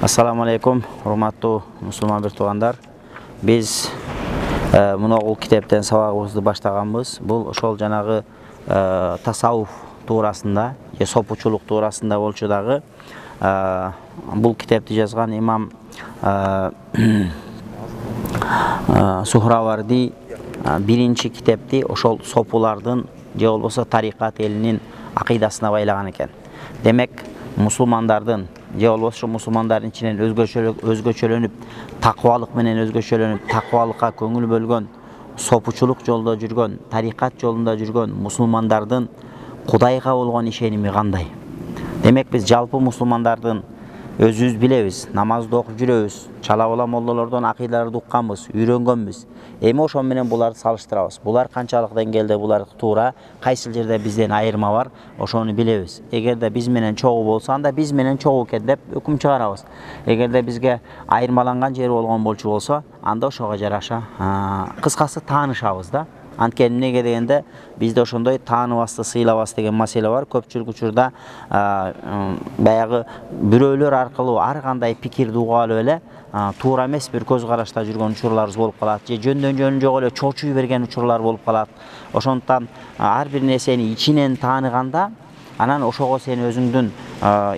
Assalamu alaikum, hurmatlı Müslüman bir tuğanlar. Biz muna kitaptan sabagыбызды başlaganбыз. Бұл ошол жанагы tasavvuf туурасында, сопучулук туурасында болчу дагы. Бұл kitapты жазган имам Сухраварди биринчи kitapты ошол сопулардын же болбосо тарикат элинин акыйдасына байлаган экен. Демек, musulmandardын же болбосо musulmandардын ичинен өзгөчөлөнүп, такыбалык менен өзгөчөлөнүп, такыбалыкка көңүл бөлгөн, сопучулук жолдо жүргөн, тарикат жолунда жүргөн musulmandардын Кудайга болгон ишеними кандай? Демек, биз жалпы musulmandардын өзүбүз билебиз, намазды окуп жүрөбүз, чала бала молдолордон акыйдаларды укканбыз, үйрөнгөнбүз. Эми ошол менен буларды салыштырабыз. Булар канчалык деңгээлде, булар туура, кайсыл жерде бизден айырма бар, ошону билебиз. Эгерде биз менен чогуу болсо, анда биз менен чогуу экен деп өкүм чыгарабыз. Эгерде бизге айырмаланган жери болгон болчу болсо, анда ошого жараша кыскасы таанышабыз да. Анткени эмнеге дегенде бизде ошондой тааныбасты, сыйлабас деген маселе бар. Көпчүлүк учурда баягы бирөөлөр аркылуу ар кандай пикирди угуп алып эле туура эмес бир көз карашта жүргөн учурларыбыз болуп калат. Же жөндөн жөн жок эле чочуй берген учурлар болуп калат. Ошондуктан ар бир нерсени ичинен тааныганда, анан ошого сен өзүңдүн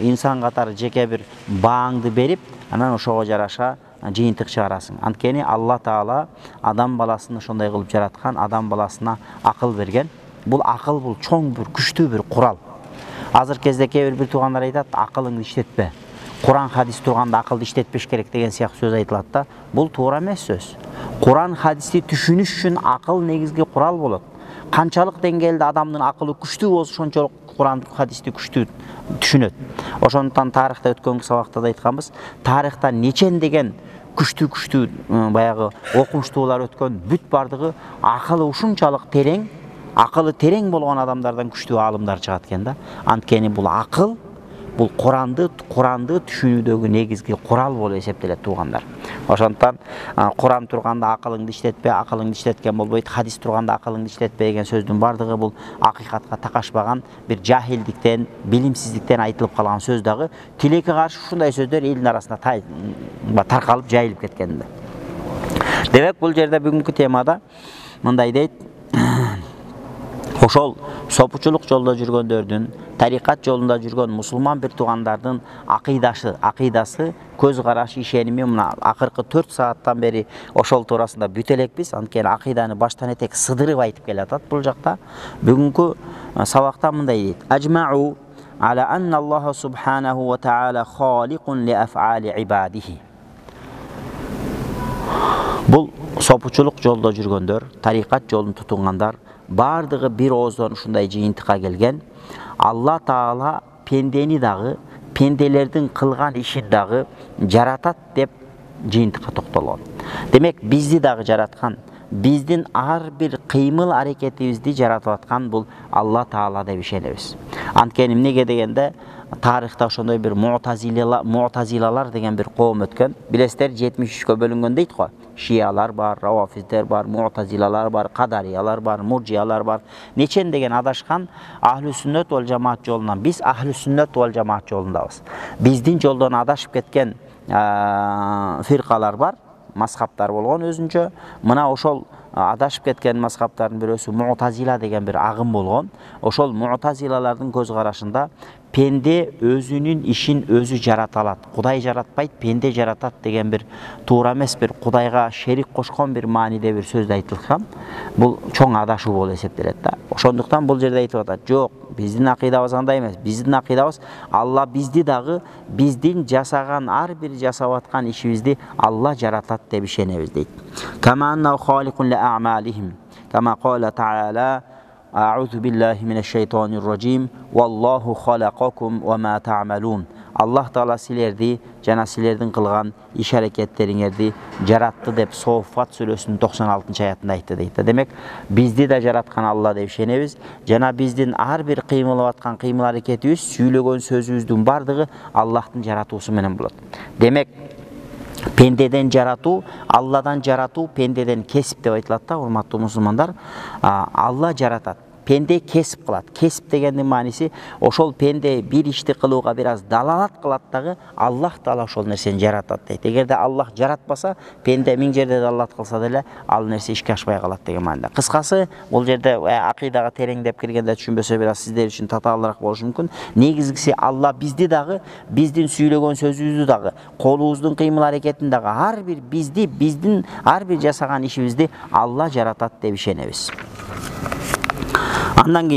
инсан катары жеке бир бааңды берип, анан ошого жараша жыйынтык чыгарасың. Анткени Алла Таала адам баласын ошондой кылып жараткан, адам баласына акыл берген. Бул акыл, бул чоң бир, күчтүү бир курал. Азыр кезде кээ бир туугандар айтат, акылыңды иштетпе. Куран хадис турганда акылды иштетпеш керек деген сыяктуу сөз айтылат да. Бул туура эмес сөз. Куран хадисти түшүнүш үчүн акыл негизги курал болот. Канчалык деңгээлде адамдын акылы күчтүү болсо, ошончолук Куран хадисти күчтүү түшүнөт. Ошондуктан тарыхта өткөнкү сабакта да айтканбыз, тарыхта нечен деген күчтүү баягы окумуштуулар өткөн, бүт бардыгы акылы ушунчалык терең, акылы терең болгон адамдардан күчтүү аалымдар чыгат экен да. Анткени бул акыл, бул Куранды түшүнүүдөгү негизги курал болуп эсептелет туугандар. Ошондуктан Куран турганда акылыңды иштетпе, акылыңды иштеткен болбойт, хадис турганда акылыңды иштетпе деген сөздүн бардыгы бул акыйкатка такашпаган бир жахилдиктен, билимсиздиктен айтылып калган сөз дагы. Тилекке каршы ушундай сөздөр элдин арасында таркалып жайылып кеткен да. Демек, бул жерде бүгүнкү темада мындай дейт: ошол сопучулук жолдо жүргөндөрдүн, тарикат жолунда жүргөн мусулман бир туугандардын акыйдасы, көз карашы, ишеними мына акыркы 4 сааттан бери ошол туурасында бүт элекпиз. Анткени акыйданы баштан этек сыдырып айтып келатат бул жакта. Бүгүнкү сабакта мындай дейт: ажмау ala anna Allah subhanahu wa ta'ala khaliqun li af'ali ibadihi. Бул сопучулук жолдо жүргөндөр, тарикат жолун тутунгандар бардыгы бир ооздон ушундай жыйынтыкка келген. Алла Таала пендени дагы, пенделердин кылган ишин дагы жаратат деп жыйынтыкка токтолгон. Демек, бизди дагы жараткан, биздин ар бир кыймыл аракетибизди жаратып аткан бул Алла Таала деп ишенебиз. Анткени эмнеге дегенде, тарыхта ошондой бир муътазилалар деген бир коом өткөн. Билесиздер, 73кө бөлүнгөн дейт го. Шиялар бар, равафиздер бар, муътазилалар бар, кадариялар бар, муржиялар бар. Нечен деген адашкан ахлу сүннөт вал жамаат жолунан. Биз ахлу сүннөт вал жамаат жолундабыз. Биздин жолдон адашып кеткен фиркалар бар, мазхабтар болгон өзүнчө. Мына ошол адашып кеткен мазхабтардын бирөөсү муътазила деген бир агым болгон. Ошол муътазилалардын көз карашында пенде өзүнүн ишин өзү жарата алат. Кудай жаратпайт, пенде жаратат деген бир туура эмес, бир Кудайга шерик кошкон бир мааниде бир сөз айтылган. Бул чоң адашуу болуп эсептелет да. Ошондуктан бул жерде айтып атат: жок, биздин акыйдабыз андай эмес. Биздин акыйдабыз Алла бизди дагы, биздин жасаган ар бир жасап аткан ишибизди Алла жаратат деп ишенебиз дейт. Кама анна халикун ли а'малихим. Кама кала Таала: А'удhu billahi mineşşeytanirracim. Vallahu halaqakum ve ma ta'malun. Allah Taala силерди жана силердин кылган иш аракеттериңерди жаратты деп Соффат сүрөсүнүн 96-аятында айтты дейт. Демек, бизди да жараткан Алла деп ишенебиз. Жана биздин ар бир кыймылып аткан кыймыл аракетибиз, сүйлөгөн сөзүбүздүн бардыгы Аллахтын жаратуусу менен болот. Демек, пендеден жаратуу, Алладан жаратуу, пендеден кесип деп айтылат да, урматтуу мусулмандар. Алла жаратат. пенде кесіп қылады. Кесіп дегендің мағынасы ошол пенде bir ишти кылууга бир аз далалат кылат дагы Аллах Таала ошол нерсени жаратат дейт. Эгерде Аллах жаратпаса, пенде миң жерде далалат кылса деле ал нерсе ишке ашпай калат деген маанада. Кыскасы, бул жерде акыйдага тереңдеп киргенде түшүнбөсө бир аз сиздер үчүн татаалыраак болушу мүмкүн. Негизгиси Алла бизди дагы, биздин сүйлөгөн сөзүбүздү дагы, колубуздун кыймыл аракетин дагы, ар бир бизди, биздин ар бир жасаган ишибизди Алла жаратат деп ишенебиз. Андан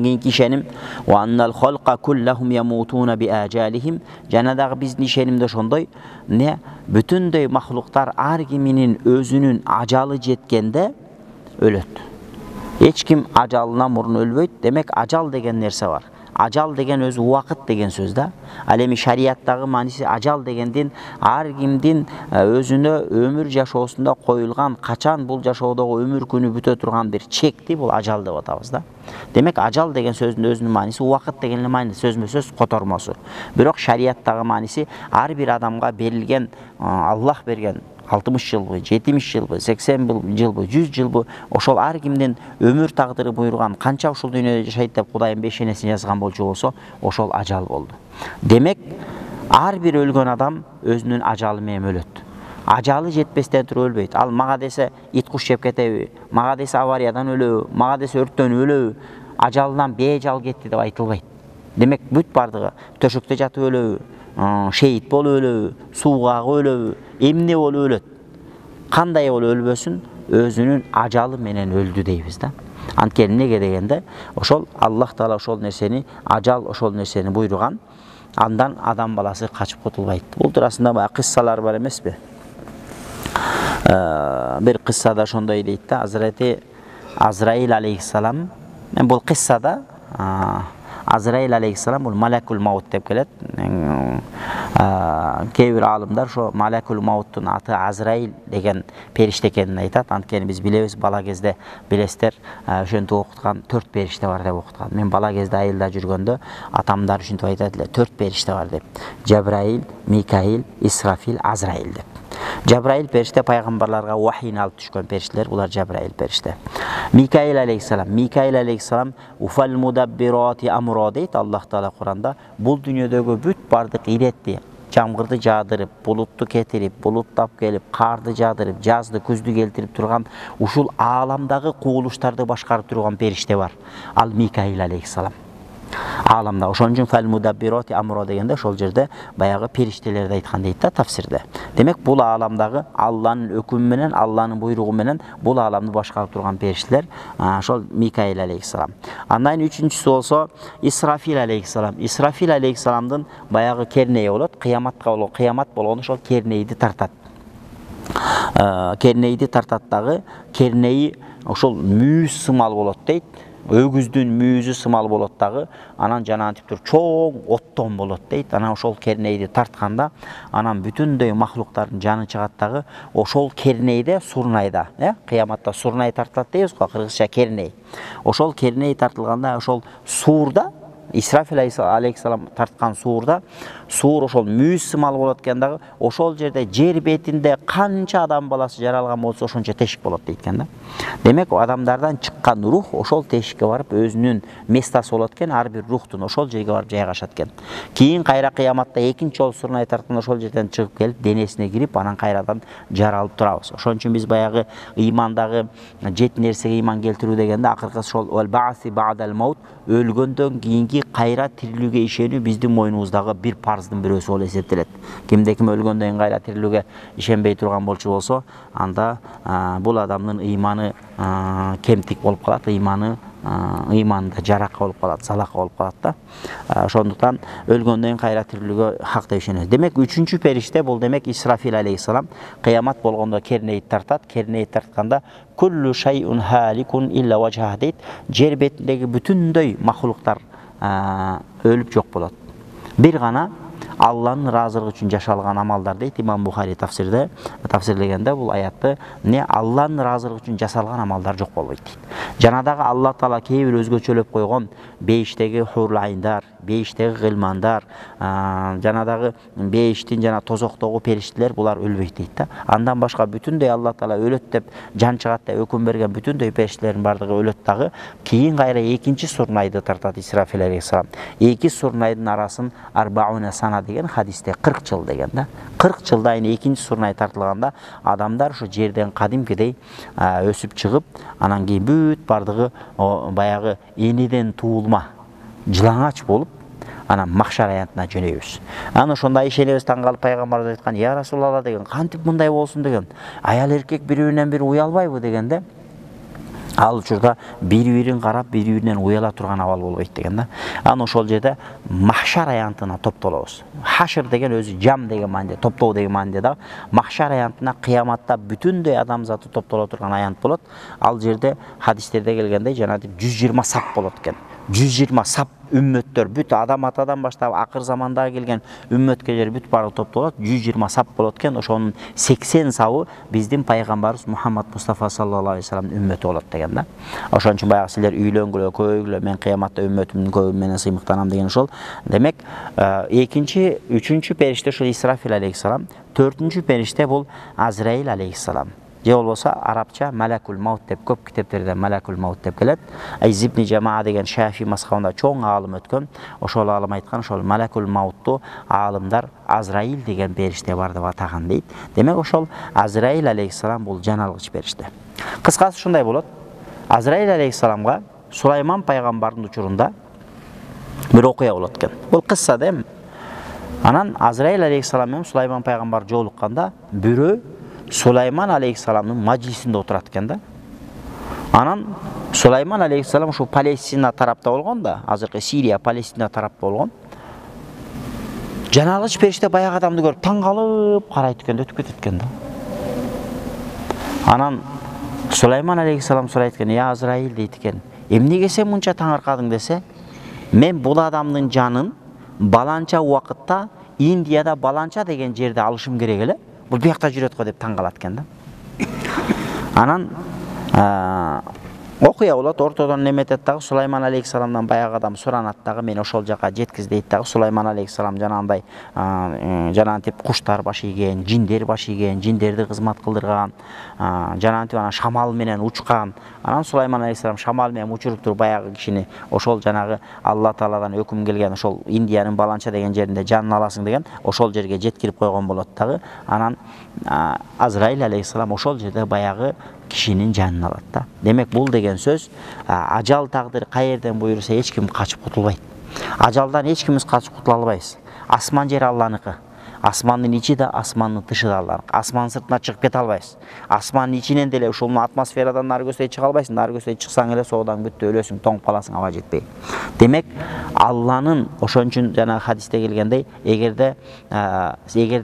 кийинки ишеним ва аннал халqa kulluhum yamutuna bi ajalihim. Жана дагы биздин ишенимде ошондой, бүтүндөй махлуктар ар киминин өзүнүн ажалы жеткенде өлөт. Эч ким ажалынан мурун өлбөйт. Демек ажал деген нерсе бар. Ажал деген өзү убакыт деген сөз да. Ал эми шариаттагы мааниси ажал дегендин ар кимдин өзүнө өмүр жашоосунда коюлган, качан бул жашоодогу өмүр күнү бүтө турган бир чекти бул ажал деп атабыз да. Демек ажал деген сөздүн өзүнүн мааниси убакыт деген эле мааниси, сөзмө-сөз котормосу. Бирок шариаттагы мааниси ар бир адамга берилген, Аллах берген 60 жылбы, 70 жылбы, 80 жылбы, 100 жылбы, ошол ар кимдин өмүр тагдыры буйруган, канча ушул дүйнөдө жашайт деп Кудайым бешенесин жазган болчу болсо, ошол ажал болду. Демек, ар бир өлгөн адам өзүнүн ажалы менен өлөт. Ажалы жетпестен туруп өлбөйт. Ал мага десе ит куш жеп кетеби, мага десе авариядан өлөбү, мага десе өрттөн өлөбү, ажалынан бежал кетти деп айтылбайт. Демек, бүт бардыгы төшөктө жатып өлөбү, шейит болуп өлөбү, сууга өлөбү, эмне болуп өлөт. Кандай болуп өлбөсүн, өзүнүн ажалы менен өлдү дейбиз да. Анткени неге дегенде, ошол Аллах Таала ошол нерсени, ажал ошол нерсени буйруган, андан адам баласы качып кутулбайт. Бул туурасында баягы кыссалар бар эмеспи? Бир кыссада ошондой дейт да, Азрати Азраил алейхиссалам, бул кыссада Азраил алейхиссалам бул Малакул Маут деп келет. Кээ бир алымдар ошо Малакул Мауттун аты Азраил деген периште экенин айтат. Анткени биз билебиз, бала кезде билесиздер, ошентип окуткан 4 периште бар деп окуткан. Мен бала кезде айылда жүргөндө атамдар ушинтип айтат эле, 4 периште бар деп. Жабраил, Микаил, Исрафил, Азраил деп. Жабраил периште пайгамбарларга вахийни алып түшкөн периштелер, булар Жабраил периште. Микаил алейхиссалам уфал мудаббирати амро дейт Аллах Таала Куранда. Бул дүйнөдөгү бүт бардык иретти, жамгырды жаадырып, булутту кетирип, булуттап келип, карды жаадырып, жазды, күздү келтирип турган ушул ааламдагы кубулуштарды башкарып турган периште бар. Ал Микаил алейхиссалам. Аламда ошон үчүн фал мудаббирати амро дегенде ошол жерде баягы периштелерди айткан дейт да тафсирде. Демек бул ааламдагы Алланын өкүмү менен, Алланын буйругу менен бул ааламды башкарып турган периштелер ошол Микаил алейхиссалам. Андан үчүнчүсү болсо Исрафил алейхиссалам. Исрафил алейхиссаламдын баягы кернейи болот, кыямат болгондо ошол кернейди тартат. Кернейди тартат дагы, кернейи ошол мүйүз сымал болот дейт. Өгүздүн мүйүзү сымал болот дагы, анан жанагынтип туруп чоң оттон болот дейт. Анан ошол кернейди тартканда, анан бүтүндөй махлуктардын жаны чыгат дагы, ошол кернейде сурнайда, кыяматта сурнай тартылат дейбиз го, кыргызча керней. Ошол керней тартылганда ошол суурда, Исрафил алейхиссалам тарткан суурда, суур ошол мүйүз сымал болот экен дагы, ошол жерде жер бетинде канча адам баласы жаралган болсо ошончо тешик болот дейт экен да. Демек адамдардан чыккан рух ошол тешикке барып өзүнүн местасы болот экен, ар бир рухтун ошол жерге барып жайгашат экен. Кийин кайра кыяматта экинчи жолу сурнай тартканда ошол жерден чыгып келип денесине кирип, анан кайрадан жаралып турабыз. Ошон үчүн биз баягы ыймандагы 7 нерсеге ыйман келтирүү дегенде акыркысы ошол вал баъси ба'дал маут, өлгөндөн кийинки кайра тирилүүгө ишенүү биздин мойнубуздагы бир парздын бирөөсү болуп эсептелет. Кимде ким өлгөндөн кийин кайра тирилүүгө ишенбей турган болчу болсо, анда бул адамдын ыйманы кемтик болуп калат, ыйманында жарака болуп калат, салака болуп калат да. Ошондуктан өлгөндөн кийин кайра тирилүүгө хак деп ишенебиз. Демек үчүнчү периште бул демек Исрафил алейхиссалам кыямат болгондо кернейди тартат. Кернейди тартканда куллу шайун халикун илля важха дейт. Жер бетиндеги бүтүндөй махлуктар өлүп жок болот. Бир гана Алланын ыраазылыгы үчүн жашалган амалдар дейт Имам Бухари тафсирлегенде бул аятты, Алланын ыраазылыгы үчүн жасалган амалдар жок болбойт дейт. Жана дагы Алла Таала кээ бир өзгөчөлөп койгон бейиштеги хурул айндар, бейиштеги кылмандар, жанадагы бейиштин жана тозоктогу периштелер булар өлбөйт дейт да. Андан башка бүтүндөй Алла Таала өлөт деп жан чыгат деп өкүм берген бүтүндөй периштелердин бардыгы өлөт дагы. Кийин кайра экинчи сурнайды тартат Исрафил алейхиссалам. Эки сурнайдын арасын арбауна сана деген хадисте 40 жыл деген да. 40 жылдан экинчи сурнай тартылганда адамдар ушу жерден кадимкидей өсүп чыгып, анан кийин бүт бардыгы баягы энеден туулма жылаңач болуп, анан махшар аянтына жөнөйбүз. Анан ошондо ишенебиз, таң калып пайгамбарыбыз айткан: "Я Расулалла" деген, "Кантип мындай болсун" деген. Аял эркек бири-биринен бири уялбайбы дегенде, ал учурда бири-бирин карап, бири-биринен уяла турган абал болбойт деген да. Анан ошол жерде махшар аянтына топтолобуз. Хашр деген өзү жам деген мааниде, топтоо деген мааниде да. Махшар аянтына кыяматта бүтүндөй адамзаты топтоло турган аянт болот. Ал жерде хадистерде келгендей жанагы 120 сап болот экен. 120 сап үммөттөр, бүт адам атадан баштап акыр заманда келген үммөткелер бүт бары топтолот, 120 сап болот экен. Ошонун 80 сабы биздин пайгамбарыбыз Мухаммад Мустафа саллаллаху алейхи вассалам үммөтү болот деген да. Ошон үчүн баягы силер үйлөнгүлө, көбөйгүлө, мен кыяматта үммөтүмдүн көбү менен сыймыктанам деген ошол. Демек, экинчи, үчүнчү периште ошол Исрафил алейхиссалам, төртүнчү периште бул Азраил алейхиссалам. Же болбосо арабча Малакул Маут деп, көп китептерде Малакул Маут деп келет. Ибн Жамаа деген Шафи мазхабында чоң аалым өткөн. Ошол аалым айткан, ошол Малакул Маутту аалымдар Азраил деген периште бар деп атаган дейт. Демек ошол Азраил алейхиссалам бул жан алгыч периште. Кыскасы ушундай болот. Азраил алейхиссаламга Сулайман пайгамбардын учурунда бир окуя болот экен. Бул кысса да эми. Анан Азраил алейхиссалам менен Сулайман пайгамбар жолукканда бирөө Сулайман алейхиссаламдын мажилисинде отурат экен да. Анан Сулайман алейхиссалам ушу Палестина тарапта болгон да, азыркы Сирия, Палестина тарапта болгон. Жанагы периште баягы адамды көрүп таң калып карайт экен, өтүп кетет экен да. Анан Сулайман алейхиссалам сурайт экен: "Я Азраил" дейт экен. "Эмнеге сен мынча таңыркадың" десе, "Мен бул адамдын жанын баланча убакытта Индияда баланча деген жерде алышым керек эле. Бул биякта жүрөт го" деп таң калат экен да. Анан окуя болот, ортодон неметет дагы, Сулайман алейхиссаламдан баягы адам суранат дагы, мен ошол жака жеткиз дейт дагы. Сулайман алейхиссалам жанагындай жанагынтип куштар баш ийген, жиндер баш ийген, жиндерди кызмат кылдырган, жанагынтип анан шамал менен учкан. Анан Сулайман алейхиссалам шамал менен учуруп туруп баягы кишини ошол жанагы Алла Тааладан өкүм келген ошол Индиянын баланча деген жеринде жанын аласың деген ошол жерге жеткирип койгон болот дагы. Анан Азраил алейхиссалам ошол жерде баягы кишинин жанын алат да. Демек бул деген сөз, ажал тагдыр каерден буйруса эч ким качып кутулбайт. Ажалдан эч кимиз качып кутула албайбыз. Асман жер Алланыкы. Асмандын ичи да, асмандын тышы да Алланыкы. Асмандын сыртына чыгып кете албайбыз. Асмандын ичинен деле ушул атмосферадан нары көздөй чыга албайсың. Нары көздөй чыксаң эле соодан бүттү өлөсүң, тоңуп каласың, аба жетпей. Демек, Алланын ошон үчүн жана хадисте келгендей, эгерде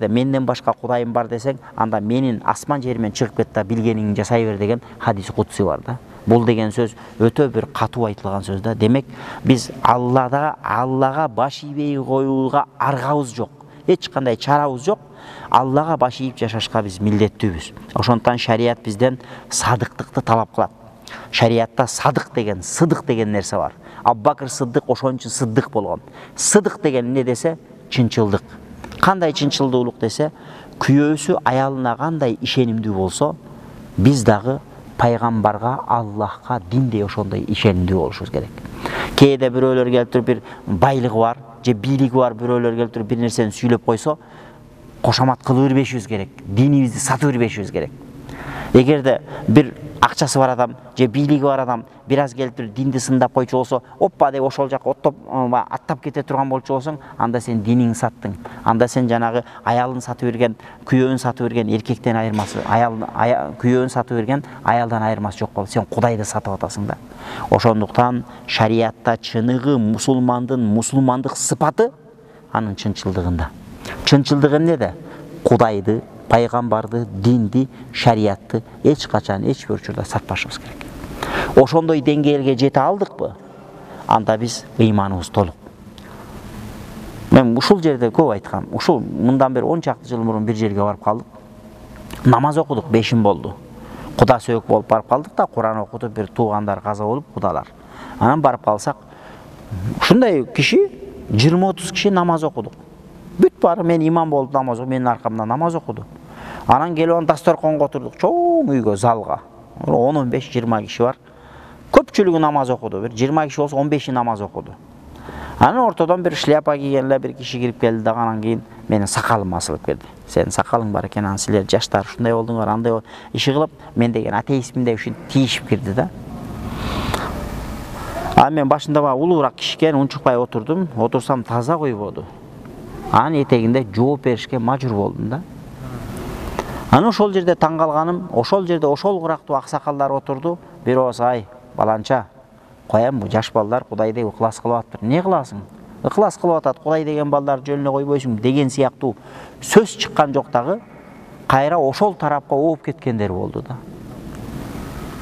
менден башка кудайым бар десең, анда менин асман жеримен чыгып кет да билгениңди жасай бер деген хадис кутси бар да. Бул деген сөз өтө бир катуу айтылган сөз да. Демек, биз Аллага баш ийбей коюуга аргабыз жок. Эч кандай чарабыз жок. Аллага баш ийип жашашка биз милдеттүүбүз. Ошондон шарият бизден садыктыкты талап кылат. Шариятта садык деген, сыдык деген нерсе бар. Абу-Бакр Сыддык ошон үчүн сыдык болгон. Сыдык деген эмне десе, чынчылдык. Кандай чынчылдуулук десе, күйөөсү аялына кандай ишенимдүү болсо, биз дагы пайгамбарга, Аллахка, динде ошондой ишенимдүү болушубуз керек. Кээде бирөөлөр келип туруп бир байлыгы бар, же бийлиги бар бирөөлөр келип туруп бир нерсени сүйлөп койсо, кошомат кылып бербешибиз керек. Динибизди сатып бербешибиз керек. Эгерде бир акчасы бар адам же бийлиги бар адам бир аз келип туруп динди сындап койчу болсо, оппа деп ошол жака оттоп аттап кете турган болчу болсоң, анда сен диниңди саттың. Анда сен жанагы аялын сатып берген, күйөөүн сатып берген эркектен айырмасы, күйөөүн сатып берген аялдан айырмасы жок болот. Сен Кудайды сатып атасың да. Ошондуктан шариятта чыныгы мусулмандык сыпаты анын чынчылдыгында. Чынчылдыгы эмнеде? Кудайды, пайгамбарды, динди, шариятты эч качан эч бир учурда сатпашыбыз керек. Ошондой деңгээлге жете алдыкпы? Анда биз ыйманыбыз толук. Мен ушул жерде көп айткам. Ушул мындан бери 10 чакты жыл мурун бир жерге барып калдык. Намаз окудук, 5 болду. Куда сөйөк болуп барып калдык да, Куран окутуп бир туугандар каза болуп, кудалар. Анан барып калсак, ушундай киши 20-30 kişi namaz okuduk. Бүт бары мен имам болып намаз оқып, менің арқамда намаз оқыды. Анан келіп он дастарханға отырдық, чоң үйгө, залға. 10-15-20 киши бар. Көпчүлүгү намаз окуду. Бир 20 киши болсо 15 намаз окуду. Анан ортодон бир шляпа кийген эле бир киши кирип келди да, анан кийин менин сакалым асылып келди. Сенин сакалың бар экен, анан силер жаштар ушундай болдуңар, андай болду. Иши кылып, мен деген атеистмин деп ушинтип тийишип кирди да. Анан мен башында баа улуураак киши экен, унчукпай отурдум. Отурсам таза койбоду. Анан этегинде жооп беришке мажбур болдум да. Анан ошол жерде таң калганым, ошол жерде ошол курактуу аксакалдар отурду. Бирөөсү ай, баланча, коям бу жаш балдар Кудайды ыклас кылып атыптыр. Не кыласың? Ыклас кылып атат, Кудай деген балдар жөнүнө койбойсуң деген сыяктуу сөз чыккан жок дагы, кайра ошол тарапка ооп кеткендер болду да.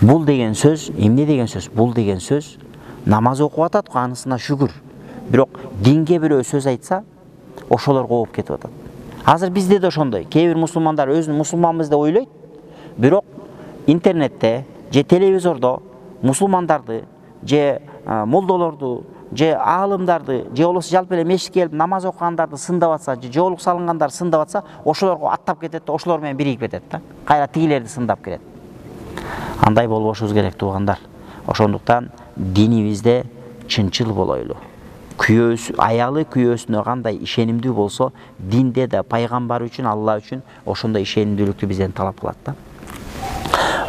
Бул деген сөз, эмне деген сөз? Бул деген сөз намаз окуп атат, анысына шүгүр. Бирок динге бирөө сөз айтса, ошолорго ооп кетип атат. Азыр бизде да ошондой. Кээ бир мусулмандар өзүн мусулманбыз деп ойлойт, бирок интернетте же телевизордо мусулмандарды, же молдолорду, же аалымдарды, же болбосо жалпы эле мешитке келип намаз окугандарды сындап атса, же жоолук салынгандарды сындап атса, ошолорго аттап кетет да, ошолор менен биригип кетет да. Кайра тигилерди сындап кирет. Андай болбошубуз керек туугандар. Ошондуктан динибизде чынчыл болойлу. Күйөөсү, аялы күйөөсүнө кандай ишенимдүү болсо, динде да пайгамбар үчүн, Алла үчүн ошондой ишенимдүүлүктү бизден талап кылат да.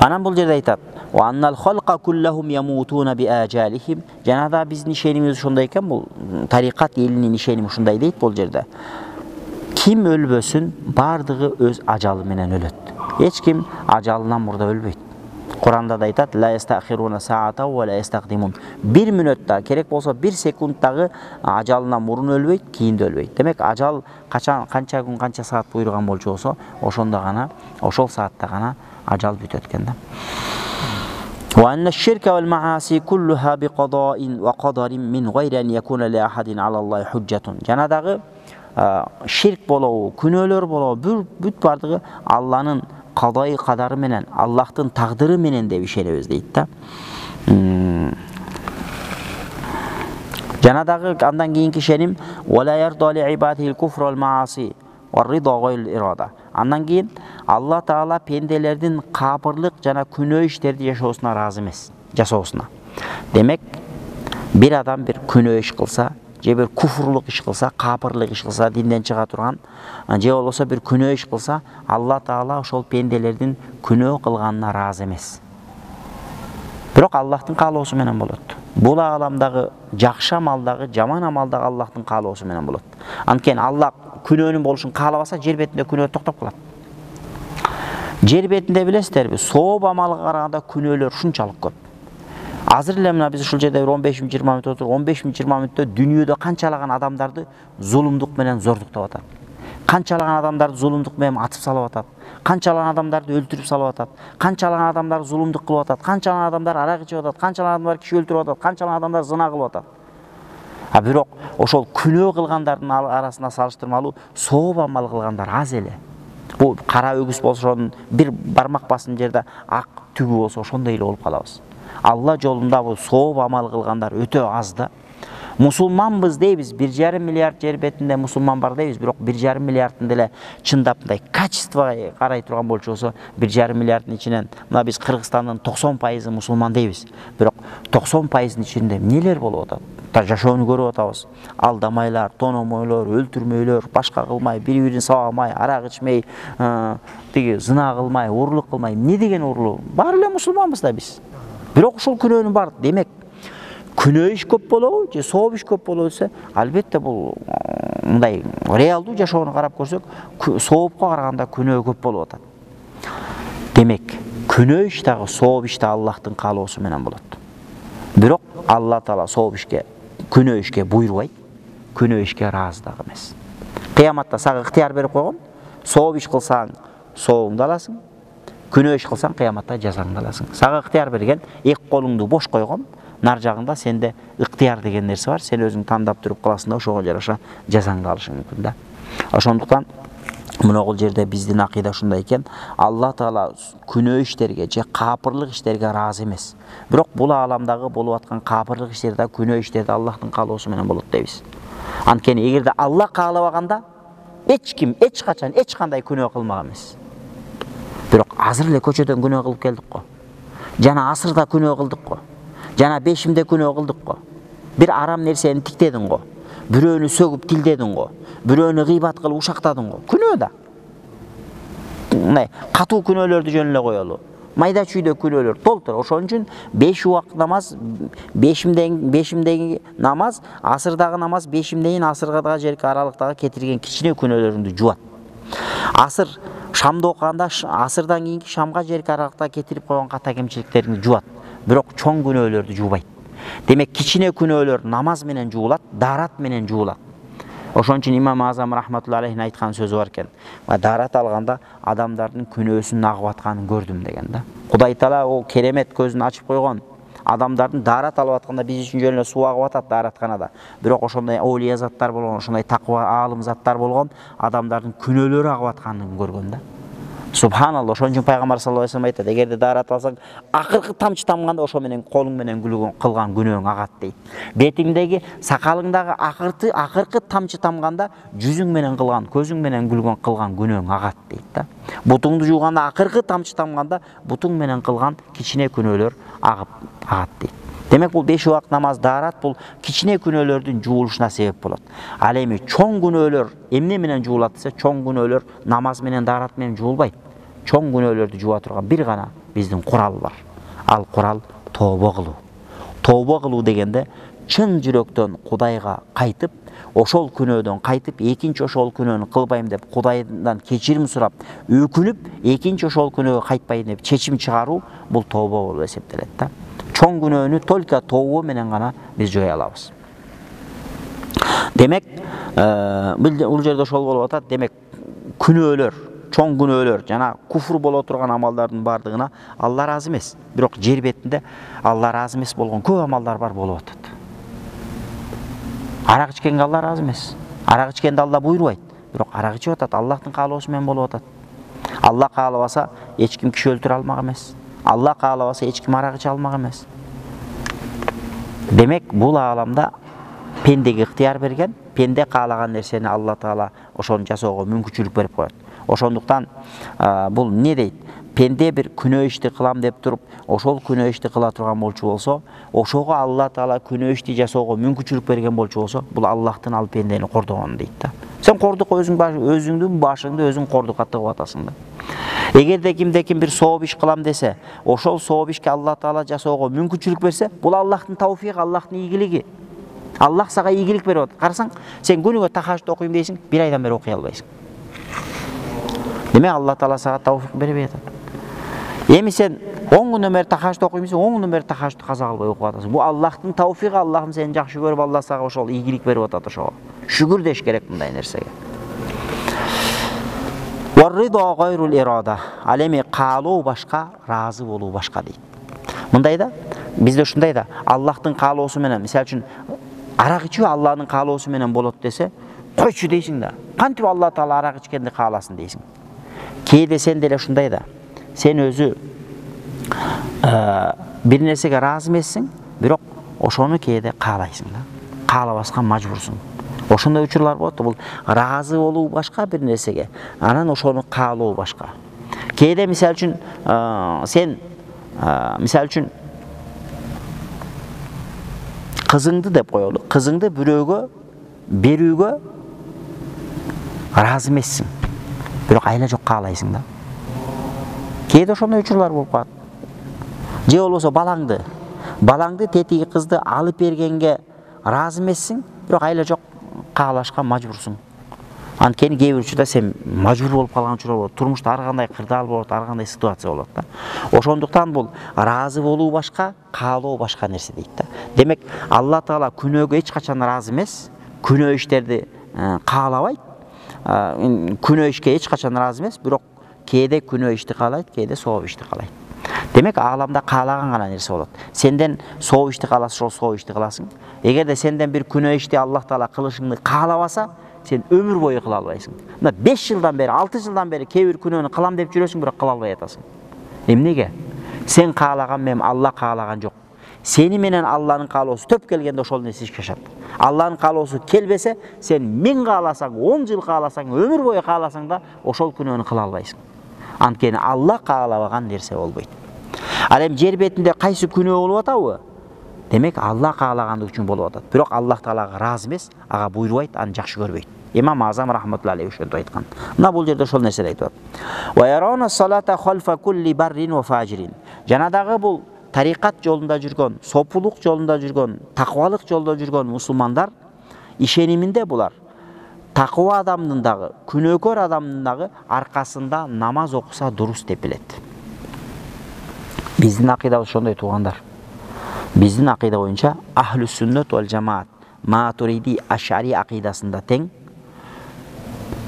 Анан бул жерде айтат: "Ва аннал халqa kulluhum yamutuna bi ajalihim." Жанада биздин ишенимибиз ошондой экен, бул тарикат элинин ишеними ушундай дейт бул жерде. Ким өлбөсүн, бардыгы өз ажалы менен өлөт. Эч ким ажалынан мурда өлбөйт. Куранда да айтат: "Ла ястахируна саата ва ла ястақдимун." 1 мүнөттө керек болсо 1 секундтагы ажалынан мурун өлбөйт, кийин да өлбөйт. Демек ажал качан, канча күн, канча саат буйруган болчу болсо, ошондо гана, ошол саатта гана ажал бүтөт экен да. وأن الشرك والمعاصي كلها بقضاء وقدر من غير أن يكون لأحد على الله حجة. Жанадагы ширк болобу, күнөөлөр болобу, бүт бардыгы Алланын кадайы кадары менен, Аллахтын тагдыры менен деп ишенебиз дейт да. Жанадагы андан кийинки ишеним: "Вала ярда ли ибадихил куфр вал мааси ва рида гайрил ирада." Андан кийин Алла Таала пенделердин капырлык жана күнөө иштерди жашоосуна ыраазы эмес, жасоосуна. Демек, бир адам бир күнөө иш кылса, же бир куфрлук иш кылса, капырлык иш кылса, динден чыга турган, же болбосо бир күнөө иш кылса, Алла Таала ошол пенделердин күнөө кылганына ыраазы эмес. Бирок Аллахтын каалоосу менен болот. Бул аламдагы жакшы амалдагы, жаман амалдагы Аллахтын каалоосу менен болот. Анткени Аллах күнөөнүн болушун каалабаса, жер бетинде күнөө токтоп калат. Жер бетинде билесиздерби, сооп амалга караганда күнөөлөр ушунчалык көп. Азыр эле мына биз ушул жерде 15-20 мүнөт отуруп, 15-20 мүнөттө дүйнөдө канчалаган адамдарды зулумдук менен зордуктап атат. Канчалаган адамдарды зулумдук менен атып салып атат. Канчалаган адамдарды өлтүрүп салып атат. Канчалаган адамдар зулумдук кылып атат. Канчалаган адамдар арак ичип атат. Канчалаган адамдар киши өлтүрүп атат. Канчалаган адамдар зына кылып атат. Бирок ошол күнөө кылгандардын арасына салыштырмалуу сооп амал кылгандар аз эле. Бул кара өгүз болсо, бир бармак басым жерде ак түгү болсо ошондой эле болуп калабыз. Алла жолунда бул сооп амал кылгандар өтө аз да. Мусулманбыз дейбиз, 1,5 миллиард жер бетинде мусулман бар дейбиз, бирок 1,5 миллиардтын деле чындап мындай качествого карай турган болчу болсо, 1,5 миллиардтын ичинен мына биз Кыргызстандын 90% мусулман дейбиз. Бирок 90%дын ичинде эмнелер болуп атат? Жашоону көрүп атабыз. Алдамайлар, тономойлор, өлтүрмөйлөр, башка кылмай, бири-бирин сабамай, арак ичмей, тиги зына кылмай, урлук кылмай, эмне деген урлуу? Баары эле мусулманбыз да биз. Бирок ушул күнөөнү бар. Демек, күнөө иш көп болобу, же сооп иш көп болобу десе, албетте бул мындай реалдуу жашоону карап көрсөк, соопко караганда күнөө көп болуп атат. Демек, күнөө иш дагы сооп иш да Аллахтын каалоосу менен болот. Бирок Алла Таала сооп ишке, күнөө ишке буйрубайт, күнөө ишке ыраазы дагы эмес. Кыяматта сага ыктыяр берип койгон, сооп иш кылсаң соогуңду аласың, күнөө иш кылсаң кыяматта жазаңды аласың. Сага ыктыяр берген, эки колуңду бош койгон, нар жагында сенде ыктыяр деген нерсе бар, сен өзүң тандап туруп каласың да, ошого жараша жазаңды алышың мүмкүн да. Ошондуктан мына жерде биздин акыйда ушундай экен, Алла Таала күнөө иштерге же капырлык иштерге ыраазы эмес. Бирок бул ааламдагы болуп аткан капырлык иштерде, күнөө иштерде Аллахтын каалоосу менен болот дейбиз. Анткени эгерде Алла каалабаганда эч ким эч качан эч кандай күнөө кылмак эмес. Бирок азыр эле көчөдөн күнөө кылып келдик го. Жана асырда күнөө кылдык го. Жана бешимде күнөө кылдык го. Бир арам нерсени тиктедиң го. Бирөөнү сөгүп тилдедиң го. Бирөөнү гыйбат кылып ушактадың го. Күнөө да. Мындай катуу күнөөлөрдү жөн эле коелу. Майда чүйдө күнөөлөр толтур. Ошон үчүн 5 убакыт намаз, бешимдеги намаз, асырдагы намаз, бешимдейин асырга жерки аралыктагы кетирген кичине күнөөлөрүңдү жуат. Асыр шамды окуганда асырдан кийинки шамга жерки аралыкта кетирип койгон ката кемчиликтериңди жуат. Бирок чоң күнөөлөрдү жуубайт. Демек кичине күнөөлөр намаз менен жуулат, дарат менен жуулат. Ошон үчүн Имам Азам рахматулла алейхин айткан сөзү бар экен. Дарат алганда адамдардын күнөөсүн агып атканын көрдүм деген да. Кудай Таала о керемет көзүн ачып койгон. Адамдардын дарат алып атканда биз үчүн жөн эле суу агып атат даратканада. Бирок ошондой оолия заттар болгон, ошондой таква аалым заттар болгон адамдардын күнөөлөрү агып атканын көргөн да. Субханалла. Ошон үчүн пайгамбар саллаллаху алейхи вассалам айтат, эгерде дарат алсаң, акыркы тамчы тамганда ошо менен колуң менен кылган күнөөң агат дейт. Бетиңдеги, сакалыңдагы акыркы тамчы тамганда жүзүң менен кылган, көзүң менен кылган күнөөң агат дейт да. Бутуңду жууганда акыркы тамчы тамганда бутуң менен кылган кичине күнөөлөр агат дейт. Демек бул 5 убакыт намаз дарат бул кичине күнөөлөрдүн жуулушуна себеп болот. Ал эми чоң күнөөлөр эмне менен жуулат десе, чоң күнөөлөр намаз менен дарат менен жуулбайт. Чоң күнөөлөрдү жууа турган бир гана биздин курал бар. Ал курал тобо кылуу. Тобо кылуу дегенде чын жүрөктөн Кудайга кайтып, ошол күнөөдөн кайтып, экинчи ошол күнөөнү кылбайм деп Кудайдан кечирим сурап, өкүнүп, экинчи ошол күнөөгө кайтпайм деп чечим чыгаруу бул тобо болуп эсептелет да. Чоң күнөөнү только тобо менен гана биз жоя алабыз. Демек, бул жерде ошол болуп атат. Демек, күнөөлөр, чоң күнөөлөр жана куфур боло турган амалдардын бардыгына Алла ыраазы эмес. Бирок жер бетинде Алла ыраазы эмес болгон көп амалдар бар болуп атат. Арак ичкенге Алла ыраазы эмес. Арак ичкенди Алла буйрубайт. Бирок арак ичип атат, Аллахтын каалоосу менен болуп атат. Алла каалабаса эч ким киши өлтүрө алмак эмес. Алла каалабаса эч ким арак иче алмак эмес. Демек, бул ааламда пендеге ыктыяр берген, пенде каалаган нерсени Алла Таала ошону жасоого мүмкүнчүлүк берип коет. Ошондуктан бул не дейт? Пенде бир күнөө ишти кылам деп туруп, ошол күнөө ишти кыла турган болчу болсо, ошого Алла Таала күнөө ишти жасоого мүмкүнчүлүк берген болчу болсо, бул Аллахтын ал пендени кордогону дейт да. Сен кордукка өзүңдүн башыңды өзүң кордукка тыгып атасың да. Эгерде кимде ким бир сооп иш кылам десе, ошол сооп ишке Алла Таала жасоого мүмкүнчүлүк берсе, бул Аллахтын тауфиги, Аллахтын ийгилиги. Аллах сага ийгилик берип атат. Карасаң, сен күнүгө тахажжуд окуйм дейсиң, 1 айдан бери окуй албайсың. Демек Алла Таала сага тауфик бербей атат. Эми сен 10 күнөн бери тахажжуд окуйм десең, 10 күнөн бери тахажжудду каза кылбай окуп атасың. Бул Аллахтын тауфиги, Аллахым сени жакшы көрүп, Алла сага ошол ийгилик берип атат ошого. Шүгүр деш керек мындай нерсеге. Варридо гайрул ирада. Ал эми каалоо башка, разы болуу башка дейт. Мындай да, бизде ушундай да, Аллахтын каалоосу менен, мисалы үчүн арак ичүү Аллахтын каалоосу менен болот десе, койчу дейсиң да. Кантип Алла Таала арак ичкенди кааласын дейсиң. Кээде сен деле ушундай да. Сен өзү бир нерсеге разы эмессиң, бирок ошону кээде каалайсың да. Каалабаска мажбурсуң. Ошондой учурлар болот. Бул разы болуу башка бир нерсеге, анан ошону каалоо башка. Кээде мисалы үчүн сен мисалы үчүн кызыңды деп коелу, кызыңды бирөөгө берүүгө разы эмессиң, бирок айла жок каалайсың да. Кээде ошондой учурлар болуп калат. Же болбосо балаңды тетиги кызды алып бергенге разы эмессиң, бирок айла жок каалашка мажбурсуң. Анткени кээ бир учурда сен мажбур болуп калган учур болот. Турмушта ар кандай кырдаал болот, ар кандай ситуация болот да. Ошондуктан бул разы болуу башка, каалоо башка нерсе дейт да. Демек, Алла Таала күнөөгө эч качан разы эмес, күнөө иштерди каалабайт. Күнөө ишке эч качан разы эмес, бирок кээде күнөө ишти каалайт, кээде сооп ишти каалайт. Демек, ааламда каалаган гана нерсе болот. Сенден сооп ишти кааласа, ошол сооп ишти кыласың. Эгерде сенден бир күнөө ишти Аллах Таала кылышыңды каалабаса, сен өмүр бою кыла албайсың. Мына 5 жылдан бери, 6 жылдан бери кээ бир күнөөнү кылам деп жүрөсүң, бирок кыла албай атасың. Эмнеге? Сен каалаган менен Алла каалаган жок. Seni менен Алланын каалоосу төп келгенде ошол нерсе ишке ашат. Алланын каалоосу келбесе, сен 1000 кааласаң, 10 жыл кааласаң, өмүр бою кааласаң да ошол күнөөнү кыла албайсың. Анткени Алла каалабаган нерсе болбойт. Ал эми жер бетинде кайсы күнөө болуп атабы? Демек Алла каалагандык үчүн болуп атат. Бирок Аллах Таалага ыраазы эмес, ага буйрубайт, аны жакшы көрбөйт. Имам Азам рахматуллахи алейхи ошентип айткан. Мына бул жерде ошол нерсени айтып атат. Ва ярауна салата халфа кулли баррин ва фажирин. Жанадагы бул тарикат жолунда жүргөн, сопулук жолунда жүргөн, таквалык жолдо жүргөн мусулмандар ишениминде булар таква адамдын дагы, күнөөкөр адамдын дагы аркасында намаз окуса дурус деп билет. Биздин акыйдабыз ошондой туугандар. Биздин акыйда боюнча ахлу сүннат вал жамаат, матуриди, ашари акыйдасында тең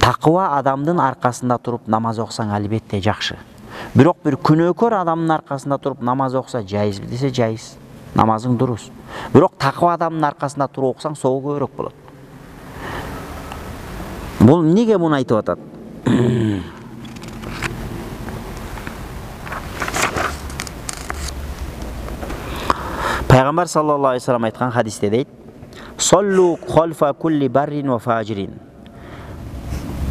таква адамдын аркасында туруп намаз окусаң албетте жакшы. Бирок бир күнөөкөр адамдын аркасында туруп намаз окуса жайызбы десе жайыз. Намазың дурус. Бирок таква адамдын аркасында туруп окусаң согу көбүрөөк болот. Бул неге муну айтып атат? Пайгамбар саллаллаху алейхи ва саллям айткан хадисте дейт: "Соллу халфа кулли баррин ва фажирин."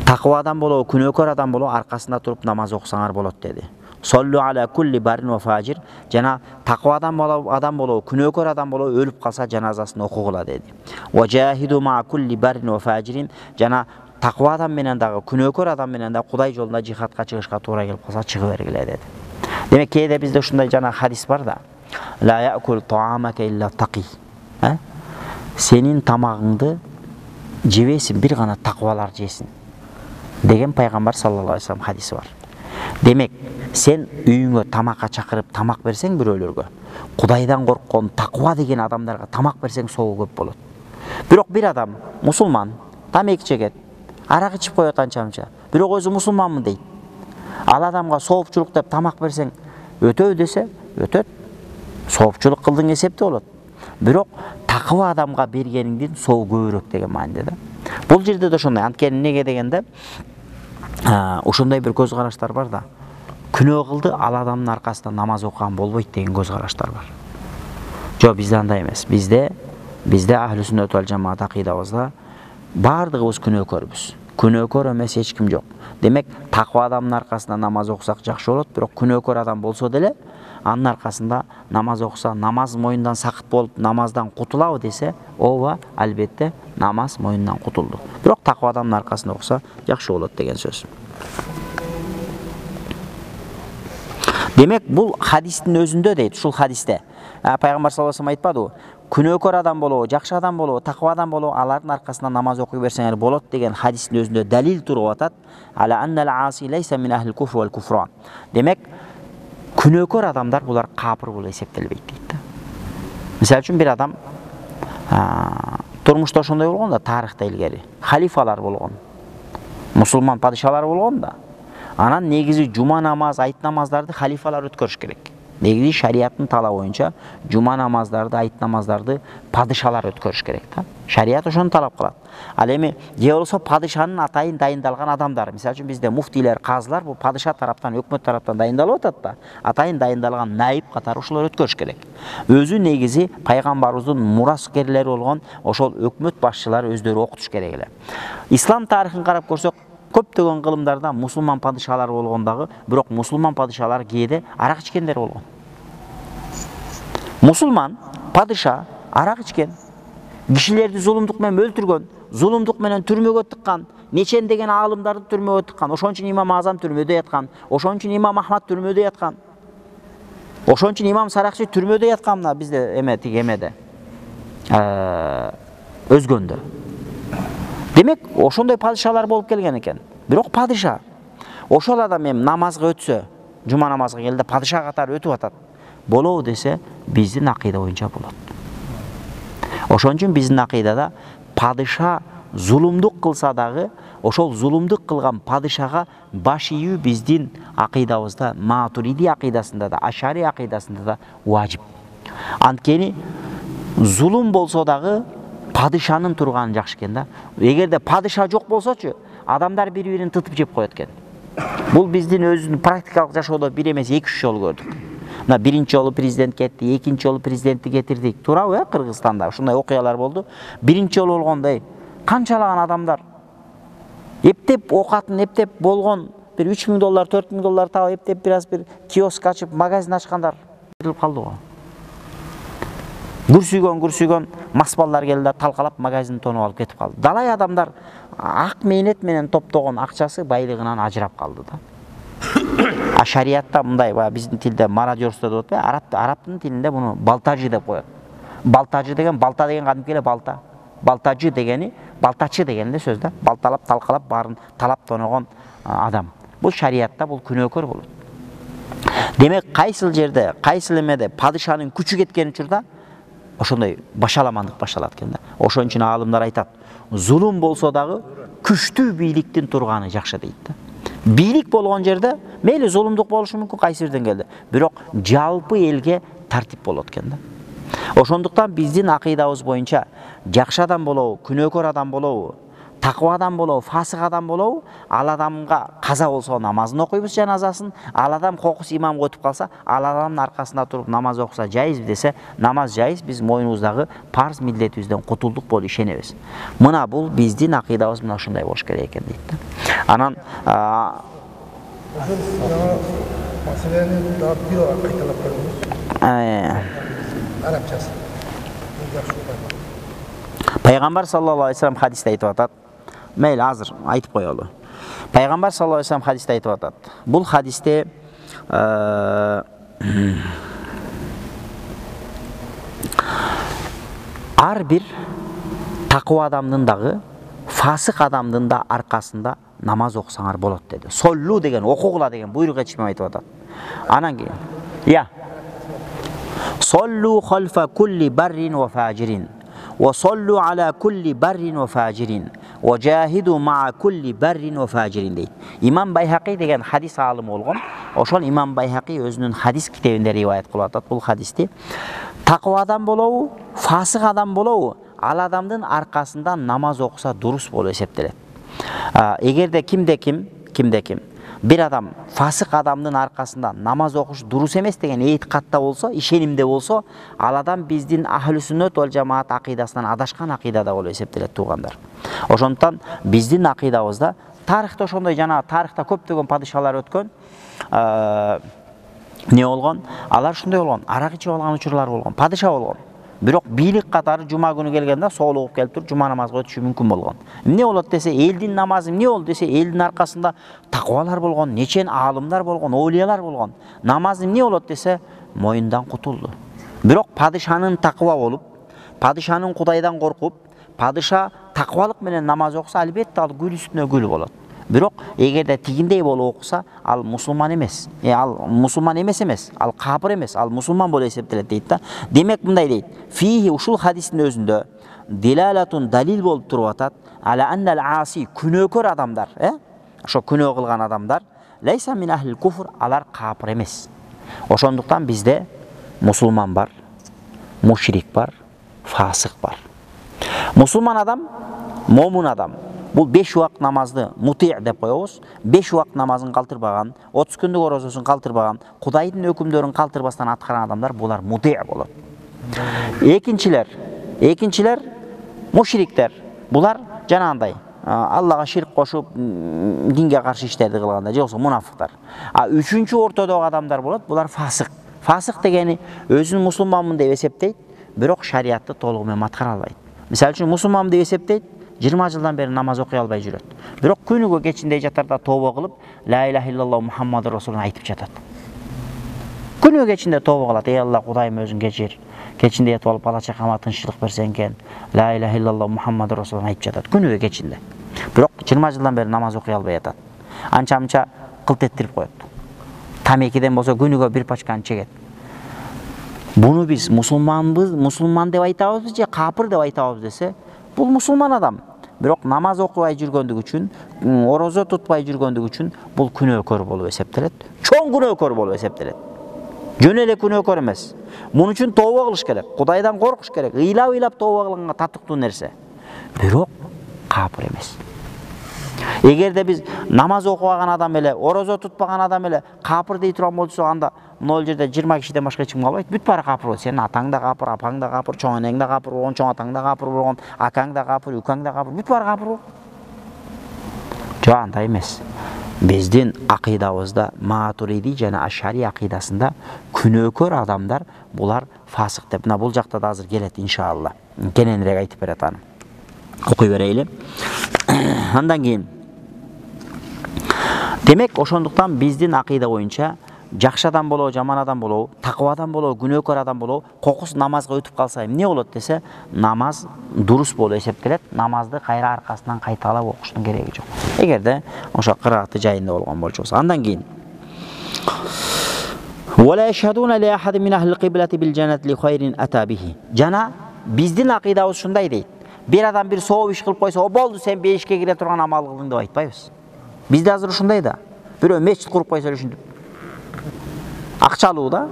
Таква адам болобу, күнөөкөр адам болобу аркасында туруп намаз окусаңар болот деди. Соллу аля кулли баррин ва фажир. Жана таква адам болобу, күнөөкөр адам болобу өлүп калса жаназасын окугула деди. Ва жахиду ма кулли баррин ва фажирин. Жана таква адам менен дагы, күнөөкөр адам менен дагы Кудай жолунда жихадка чыгышка туура келип калса чыгып бергиле деди. Демек кээде бизде ушундай жана хадис бар да. La ya'kul ta'amaka illa taqi. Senin тамагыңды жебесин, бир гана таквалар жесин деген пайгамбар саллаллаху алейхи ва саллям хадиси бар. Демек, сен үйүңө тамакка чакырып тамак берсең бирөөлөргө, Кудайдан корккон таква деген адамдарга тамак берсең согу көп болот. Бирок бир адам мусулман, тамеки чегет, арак ичип коет анча-мынча, бирок өзү мусулманмын дейт. Ал адамга соопчулук деп тамак берсең өтөбү десе, өтөт. Соопчулук кылдың эсепте болот. Бирок таква адамга бергениңдин согу көбүрөөк деген мааниде да. Бул жерде да ошондой. Анткени неге дегенде, ошондой бир көз караштар бар да. Күнөө кылды, ал адамдын аркасында намаз окуган болбойт деген көз караштар бар. Жок, бизде андай эмес. Бизде ахлу сүннат вал жамаат акыйдабызда бардыгыбыз күнөөкөрбүз. Күнөөкөр эмес эч ким жок. Демек, таква адамдын аркасында намаз окусак жакшы болот, бирок күнөөкөр адам болсо деле анын аркасында намаз окуса, намаз мойнундан сакыт болуп, намаздан кутулабы десе, ооба, албетте намаз мойнундан кутулду. Бирок таква адамдын аркасында окуса жакшы болот деген сөз. Демек, бул хадистин өзүндө дейт, ушул хадисте. Пайгамбар саллаллаху алейхи ва саллям айтпадыбы? Күнөөкөр адам болобу, жакшы адам болобу, таква адам болобу, алардын аркасында намаз окуй берсеңер болот деген хадистин өзүндө далил туруп атат. Ала аннал аси лайса мин ахлил куфр вал куфран. Демек, күнөөкөр адамдар булар капыр болуп эсептелбейт дейт. Мисалы үчүн бир адам турмушта ошондой болгон да, тарыхта илгери. Халифалар болгон. Мусулман падышалар болгон да. Анан негизи жума намаз, айт намаздарды халифалар өткөрүш керек. Негизи шариаттын талабы боюнча жума намаздарды, айт намаздарды падышалар өткөрүш керек да. Шарият ошону талап кылат. Ал эми же болсо падышанын атайын дайындалган адамдар, мисалы үчүн бизде муфтилер, казылар бул падыша тараптан, өкмөт тараптан дайындалып атат да. Атайын дайындалган наиб катары ошолор өткөрүш керек. Өзү негизи пайгамбарыбыздын мураскерлери болгон ошол өкмөт башчылары өздөрү окутуш керек эле. Ислам тарыхын карап көрсөк, көптөгөн кылымдарда мусулман падышалар болгондагы, бирок мусулман падышалар кээде арак ичкендер болгон. Мусулман падыша арак ичкен, кишилерди зулумдук менен өлтүргөн, зулумдук менен түрмөгө тыккан, нечен деген аалымдарды түрмөгө тыккан, ошон үчүн Имам Азам түрмөдө яткан, ошон үчүн Имам Ахмад түрмөдө яткан, ошон үчүн Имам Саракчы түрмөдө яткан мына бизде эмеде. Өзгөндө. Демек, ошондой падышалар болуп келген экен. Бирок падыша ошол адам эми намазга өтсө, жума намазга келди, падыша катары өтүп атат. Болобу десе, биздин акыйда боюнча болот. Ошон үчүн биздин акыйдада падыша зулумдук кылса дагы, ошол зулумдук кылган падышага баш ийүү биздин акыйдабызда, Матуриди акыйдасында да, Ашари акыйдасында да важип. Анткени зулум болсо дагы падышанын турганы жакшы экен да. Эгерде падыша жок болсочу, адамдар бири-бирин тытып жеп коет экен. Бул биздин өзүнүн практикалык жашоодо бир эмес 2-3 жолу көрдүк. Мына биринчи жолу президент кетти, экинчи жолу президентти кетирдик. Туурабы, Кыргызстанда ушундай окуялар болду. Биринчи жолу болгондой канчалаган адамдар эптеп оокатын эптеп болгон bir $3.000, $4.000 таап эптеп biraz bir kiosk açıp magazin açкандар кетип калды го. Күрсүйгөн мас балдар келди, талкалап магазин тонуп алып кетип калды. Далай адамдар ак мээнет менен топтогон акчасы байлыгынан ажырап калды да. А шариатта мындай, биздин тилде мародерство деп атпайбы? Арабтын тилинде буну балтажы деп коет. Балтажы деген балта деген кадимки эле балта. Балтажы дегени балтачы деген эле сөз да. Балталап, талкалап баарын талап тоногон адам. Бул шариатта бул күнөөкөр болот. Демек кайсыл жерде, кайсыл эмеде падышанын күчү кеткен учурда ошондой башаламандык башталат экен да. Ошон үчүн аалымдар айтат, зулум болсо дагы күчтүү бийликтин турганы жакшы дейт да. Бийлик болгон жерде мейли зулумдук болушу мүмкүн кайсы бир деңгээлде, бирок жалпы элге тартип болот экен да. Ошондуктан биздин акыйдабыз боюнча жакшы адам болобу, күнөөкөр адам болобу, таква адам болобу, фасык адам болобу, ал адамга каза болсо намазын окуйбуз, жаназасын, ал адам кокус имамга өтүп калса, ал адамдын аркасында туруп намаз окуса жайызбы десе, намаз жайыз, биз моюнубуздагы парз милдетибизден кутулдук болуп ишенебиз. Мына бул биздин акыйдабыз мына ушундай болуш керек экен дейт да. Анан маселени дагы бир кайталап көрүңүз. Арабчасы. Пайгамбар саллаллаху алейхи вассалам хадисте айтып атат. Мейли азыр айтып коелу. Пайгамбар саллаллаху алейхи вассалам хадисте айтып атат. Бул хадисте ар бир таква адамдын дагы, фасык адамдын да аркасында намаз окусаңар болот деди. Соллу деген, окугула деген буйрук этишмем айтып атат. Анан кийин, я Соллу халфа кулли баррин ва фажирин. وصلوا على كل بر وفاجر وجاهدوا مع كل بر وفاجر дейт. Имам Байхақи деген хадис алымы болгон. Ошол Имам Байхақи өзүнүн хадис китебинде риваят кылып атат бул хадисти. Таква адам болобу, фасык адам болобу, ал адамдын аркасында намаз окуса дурус болуп эсептелет. Эгерде кимде ким bir adam fasık adamdın arkasında namaz okuş durus emes деген etikatта болсо, ишенимде болсо, ал адам биздин ахлü сүннөт вал жамаат акыйдасынан адашкан акыйдада болуп эсептелет туугандар. Ошондуктан биздин акыйдабызда тарыхта ошондой жана тарыхта көптөгөн падышалар өткөн. Не болгон? Алар ушундай болгон, арак ичип алган учурлар болгон, падыша болгон. Бирок бийлик катары жума күнү келгенде сол угуп келип туруп жума намазга өтүшү мүмкүн болгон. Эмне болот десе, элдин намазы эмне болду десе, элдин аркасында таквалар болгон, нечен аалымдар болгон, оолиялар болгон. Намаз эмне болот десе, моюндан кутулду. Бирок падышанын таква болуп, падышанын Кудайдан коркуп, падыша таквалык менен намаз окуса, албетте ал гүл үстүнө гүл болот. Бирок эгерде тигиндей болуп окуса, ал мусулман эмес. Ал мусулман эмес, ал капыр эмес, ал мусулман болуп эсептелет дейт да. Демек мындай дейт. Фихи ушул хадистин өзүндө дилалатун далил болуп туруп атат. Ала аннал аси күнөөкөр адамдар, ошо күнөө кылган адамдар, лейса мин ахлил куфр, алар капыр эмес. Ошондуктан бизде мусулман бар, мушрик бар, фасык бар. Мусулман адам, момун адам. Бул 5 убак намазды мути' деп коебуз. 5 убак намазын калтырбаган, 30 күндүк орозосун калтырбаган, Кудайдын өкүмдөрүн калтырбастан аткарган адамдар булар мути' болот. Экинчилер мушриктер. Булар жанагындай Аллага ширк кошуп, динге каршы иштерди кылганда, же болбосо мунафыктар. Үчүнчү ортодогу адамдар болот. Булар фасык. Фасык дегени өзүн мусулманмын деп эсептейт, бирок шариатты толугу менен аткара албайт. Мисалы үчүн мусулманмын деп эсептейт, 20 жылдан бери намаз окуй албай жүрөт. Бирок күнүгө кечинде жатарда тооба кылып, ла иляха иллаллах Мухаммаду расулун айтып жатат. Күнүгө кечинде тооба кылат, ey Алла, Кудайым өзүң кечир. Кечинде ятып алып бала чакама тынччылык берсең экен, ла иляха иллаллах Мухаммаду расулун айтып жатат күнүгө кечинде. Бирок 20 жылдан бери намаз окуй албай жатат. Анча-мынча кылт ettирип коет. Тамекиден болсо күнүгө бир пачканы чегет. Буну биз мусулман деп айтабызбы же капыр деп айтабыз десе, бул мусулман адам. Бирок намаз окубай жүргөндүгү үчүн, орозо тутпай жүргөндүгү үчүн бул күнөөкөр болуп эсептелет. Чоң күнөөкөр болуп эсептелет. Жөн эле күнөөкөр эмес. Мун үчүн тооба кылыш керек, Кудайдан коркуш керек. Ыйлап тооба кылганга татыктуу нерсе. Бирок капыр эмес. Эгерде биз намаз окубаган адам эле, орозо тутпаган адам эле капыр дей турган болсок, анда могул жерде 20 кишиден башка эч ким калбайт. Бүт баары капыр болот. Сенин атаң да капыр, апаң да капыр, чоң энең да капыр болгон, чоң атаң да капыр болгон, акаң да капыр, үкаң да капыр, бүт баары капыр болгон. Жок, андай эмес. Биздин акыйдабызда Матуриди жана Ашари акыйдасында күнөөкөр адамдар булар фасык деп. Мына бул жакта да азыр келет иншалла. Кененирээк айтып берет аны. Окуй берейли. Андан кийин демек ошондуктан биздин акыйда боюнча жакшы адам болобу, жаман адам болобу, такыба адам болобу, күнөөкөр адам болобу, кокус намазга өтүп калса эмне болот десе, намаз дурус болуп эсептелет. Намазды кайра аркасынан кайталап окуштун кереги жок. Эгерде ошо кырааты жайында болгон болчу. Андан кийин ولا يشهدون لأحد من أهل القبلة بالجنة لخير أتى به. Жана биздин акыйдабыз ушундай дейт. Bir adam bir сооп иш кылып койсо, "О болду, сен бейишке кире турган амал кылдың" деп айтпайбыз. Бизде азыр ушундай да. Бирөө мечит куруп койсо ушинтип акчалуу да,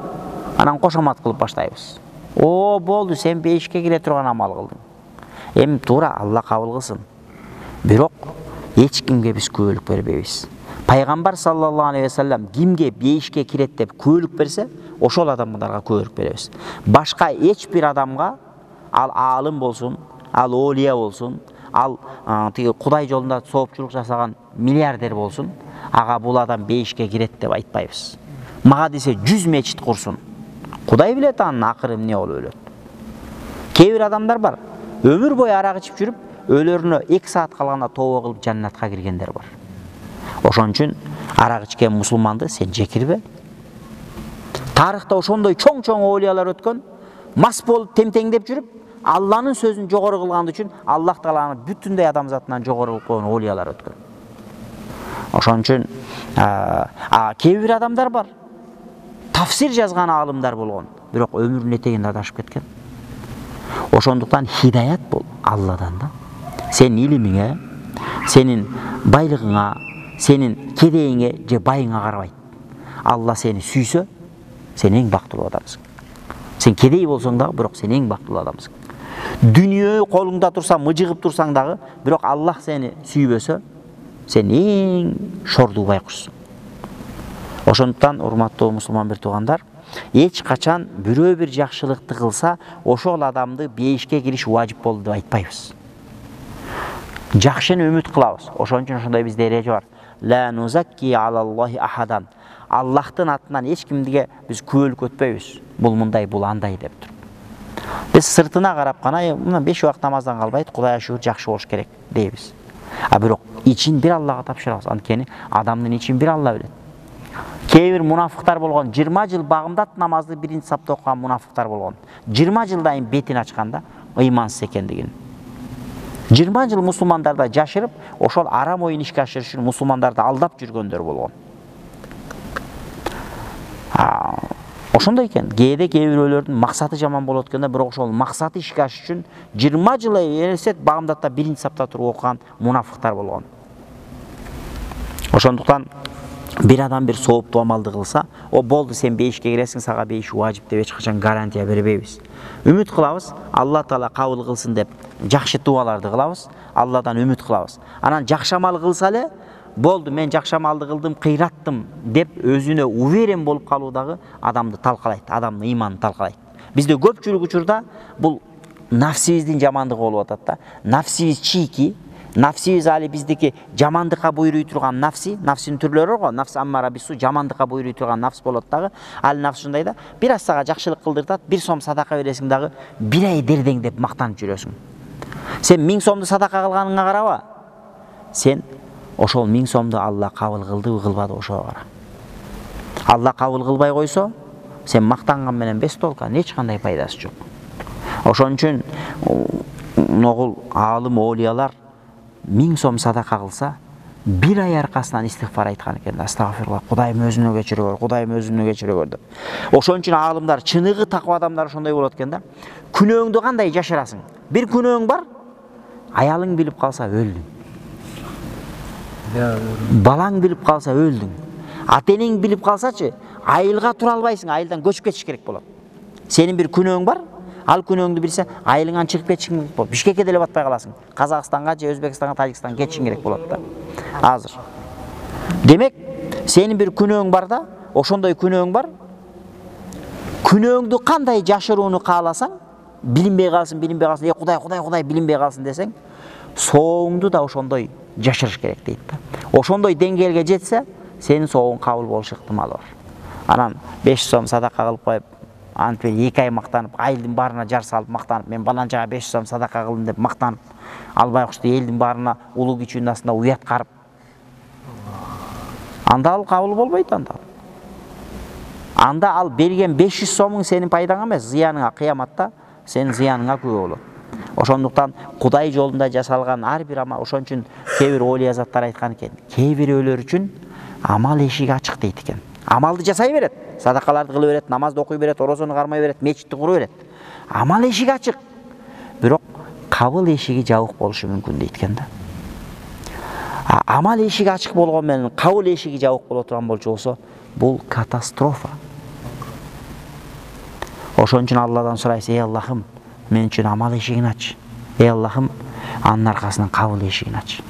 анан кошомат кылып баштайбыз. "О болду, сен бейишке кире турган амал кылдың." Эми туура Алла кабыл кылсын. Бирок эч кимге биз күбөлүк бербейбиз. Пайгамбар саллаллаху алейхи ва саллям кимге бейишке кирет деп күбөлүк берсе, ошол адамдарга күбөлүк беребиз. Башка эч бир адамга, ал алым болсун, ал олия болсун, ал тиги Кудай жолунда соопчулук жасаган миллиардер болсун, ага бул адам бейишке кирет деп айтпайбыз. Мага десе 100 мечит курсун. Кудай билет анын акыры эмне болуп өлөт. Кээ бир адамдар бар, өмүр бою арак ичип жүрүп, өлөрүнө 2 саат калганда тоба кылып жаннатка киргендер бар. Ошон үчүн арак ичкен мусулманды сен жекирбе. Тарыхта ошондой чоң-чоң олиялар өткөн, мас болуп темтеңдеп жүрүп, Алланын сөзүн жогору кылган үчүн Аллах Тааланы бүтүндөй адамзатынан жогору кылып койгон олиялар өткөн. Ошон үчүн кээ бир адамдар бар, тафсир жазган алымдар болгон, бирок өмүрүнүн этегинде адашып кеткен. Ошондуктан хидаят бул Алладан да. Сен илимиңе, сенин байлыгыңа, сенин кедейиңе же байыңа карабайт. Алла сени сүйсө, сен эң бактылуу адамсың. Сен кедей болсоң дагы, бирок сен эң бактылуу адамсың. Дүнүйө колуңда турса, мыжыгып турсаң дагы, бирок Аллах сени сүйбөсө, сен эң шордуу байкушсуң. Ошондуктан урматтуу мусулман бир туугандар, эч качан бирөө бир жакшылыкты кылса, ошол адамды бейишке кириш важип болду деп айтпайбыз. Жакшыны үмүт кылабыз. Ошон үчүн ошондой бизде эреже бар. Ла нузакки алаллахи ахадан. Аллахтын атынан эч кимге биз күбөлүк өтпөйбүз. Бул мындай, бул андай деп туруп. Биз сыртына карап гана, мына 5 убакыт намаздан калбайт, Кудайга шүгүр жакшы болуш керек дейбиз. Бирок ичин бир Аллага тапшырабыз. Анткени адамдын ичин бир Алла билет. Кээ бир мунафыктар болгон, 20 жыл багымдат намазды биринчи сапта окуган мунафыктар болгон. 20 жылдан бетин ачканда ыймансыз экендигин. 20 жыл мусулмандарда жашырып, ошол арам оюн ишке ашырыш үчүн мусулмандарды алдап жүргөндөр болгон. Ошондой экен. Кээде кээ бирөөлөрдүн максаты жаман болот экенде, бирок ошол максаты ишке ашыш үчүн 20 жыл элестет багымдатта биринчи сапта туруп окуган мунафыктар болгон. Ошондуктан бир адам бир сооптуу амалды кылса, о болду, сен бейишке киресиң, сага бейиш важип деп эч качан гарантия бербейбиз. Үмүт кылабыз, Алла Таала кабыл кылсын деп жакшы дуаларды кылабыз, Алладан үмүт кылабыз. Анан жакшы амал кылса эле, болду, мен жакшы амалды кылдым, кыйраттым деп өзүнө уверен болуп калуу дагы адамды талкалайт, адамдын ыйманын талкалайт. Бизде көпчүлүк учурда бул нафсибиздин жамандыгы болуп атат да. Нафсибиз чийки, нафсибиз али биздики жамандыкка буйруй турган нафсинин түрлөрү го, нафс аммара бису, жамандыкка буйруй турган нафс болот дагы. Ал нафс ушундай да, бир аз сага жакшылык кылдыртат, 1 сом садака бересиң дагы, 1 ай дердеңдеп мактанып жүрөсүң. Сен 1000 сомду садака кылганыңа караба. Сен ошол 1000 сомду Алла кабыл кылдыбы, кылбады ошого кара. Алла кабыл кылбай койсо, сен мактанган менен бес толкан, эч кандай пайдасы жок. Ошон үчүн ногул алым олиялар 1000 сом садака кылса, 1 ай аркасынан истигфар айткан экен. Астагфирулла, Кудайым өзүнө кечиргөр, Кудайым өзүнө кечиргөр деп. Ошон үчүн алымдар, чыныгы таква адамдар ошондой болот экен да. Күнөөңдү кандай жашырасың? Bir күнөөң бар, аялың билип калса өлдүң. Балаң билип калса өлдүң. Ата-энең билип калсачы, айылга тура албайсың, айылдан көчүп кетиш керек болот. Сенин bir күнөөң бар, Ал күнөөңдү билсе, айылыңан чыгып кетишиң керек болот. Бишкекке деле батпай каласың. Казакстанга же Өзбекстанга, Тажикстанга кетишиң керек болот да. Азыр. Демек, сенин бир күнөөң бар да, ошондой күнөөң бар. Күнөөңдү кандай жашырууну кааласаң, билинбей калсын, Кудай билинбей калсын десең, сооңду да ошондой жашырыш керек дейт да. Ошондой деңгээлге жетсе, сенин соогуң кабыл болуш ыктымалы бар. Анан 500 сом садака кылып коюп, антип 2 ай мактанып, айылдын баарына жар салып мактанып, мен баланчага 500 сом садака кылдым деп мактанып, албай кушты элдин баарына улуу кичүүнүн астында уят карып. Анда ал кабыл болбойт анда. Анда ал берген 500 сомуң сенин пайдаңа эмес, зыяныңа, кыяматта сенин зыяныңа күбө болот. Ошондуктан Кудай жолунда жасалган ар бир амал, ошон үчүн кээ бир олий азаттар айткан экен. Кээ бирөөлөр үчүн амал эшиги ачык дейт экен. Амалды жасай берет, садакаларды кылып берет, намазды окуй берет, орозону кармай берет, мечитти кура берет. Амал эшиги ачык. Бирок кабыл эшиги жабык болушу мүмкүн дейт экен да. Амал эшиги ачык болгон менен кабыл эшиги жабык боло турган болчу болсо, бул катастрофа. Ошон үчүн Алладан сурайсыз: "Ey Аллахым, мен үчүн амал эшигин ач. Ey Аллахым, анын аркасынан кабыл эшигин ач."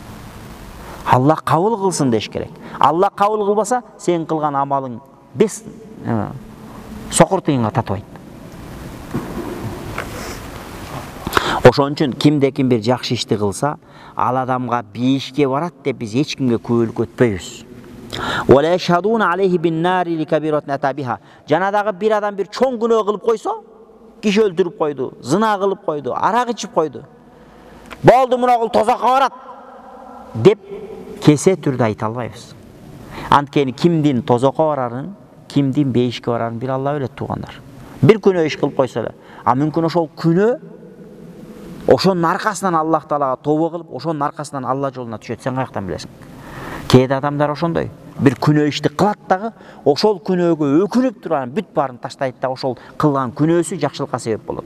Аллах кабыл кылсын деш керек. Аллах кабыл кылбаса, сен кылган амалың бес сокур тыйынга татыбайт. Ошон үчүн кимде-ким бир жакшы ишти кылса, ал адамга бейишке барат деп биз эч кимге күбөлүк өтпөйбүз. Wala yashhaduna alayhi bin nari li kabiratin atabiha. Жанадагы бир адам бир чоң күнөө кылып койсо, киши өлтүрүп койду, зына кылып койду, арак ичип койду. Болду, мына кыл тозакка барат деп кесе түрдө айта албайбыз. Анткени кимдин тозокко барарын, кимдин бейишке барарын бир Алла билет, туугандар. Бир күнөө иш кылып койсо эле, а мүмкүн ошол күнөө ошонун аркасынан Аллах Таалага тобо кылып, ошонун аркасынан Алла жолуна түшөт. Сен каяктан билесиң? Кээде адамдар ошондой. Бир күнөө ишти кылат дагы, ошол күнөөгө өкүнүп турган бүт баарын таштайт да, ошол кылган күнөөсү жакшылыкка себеп болот.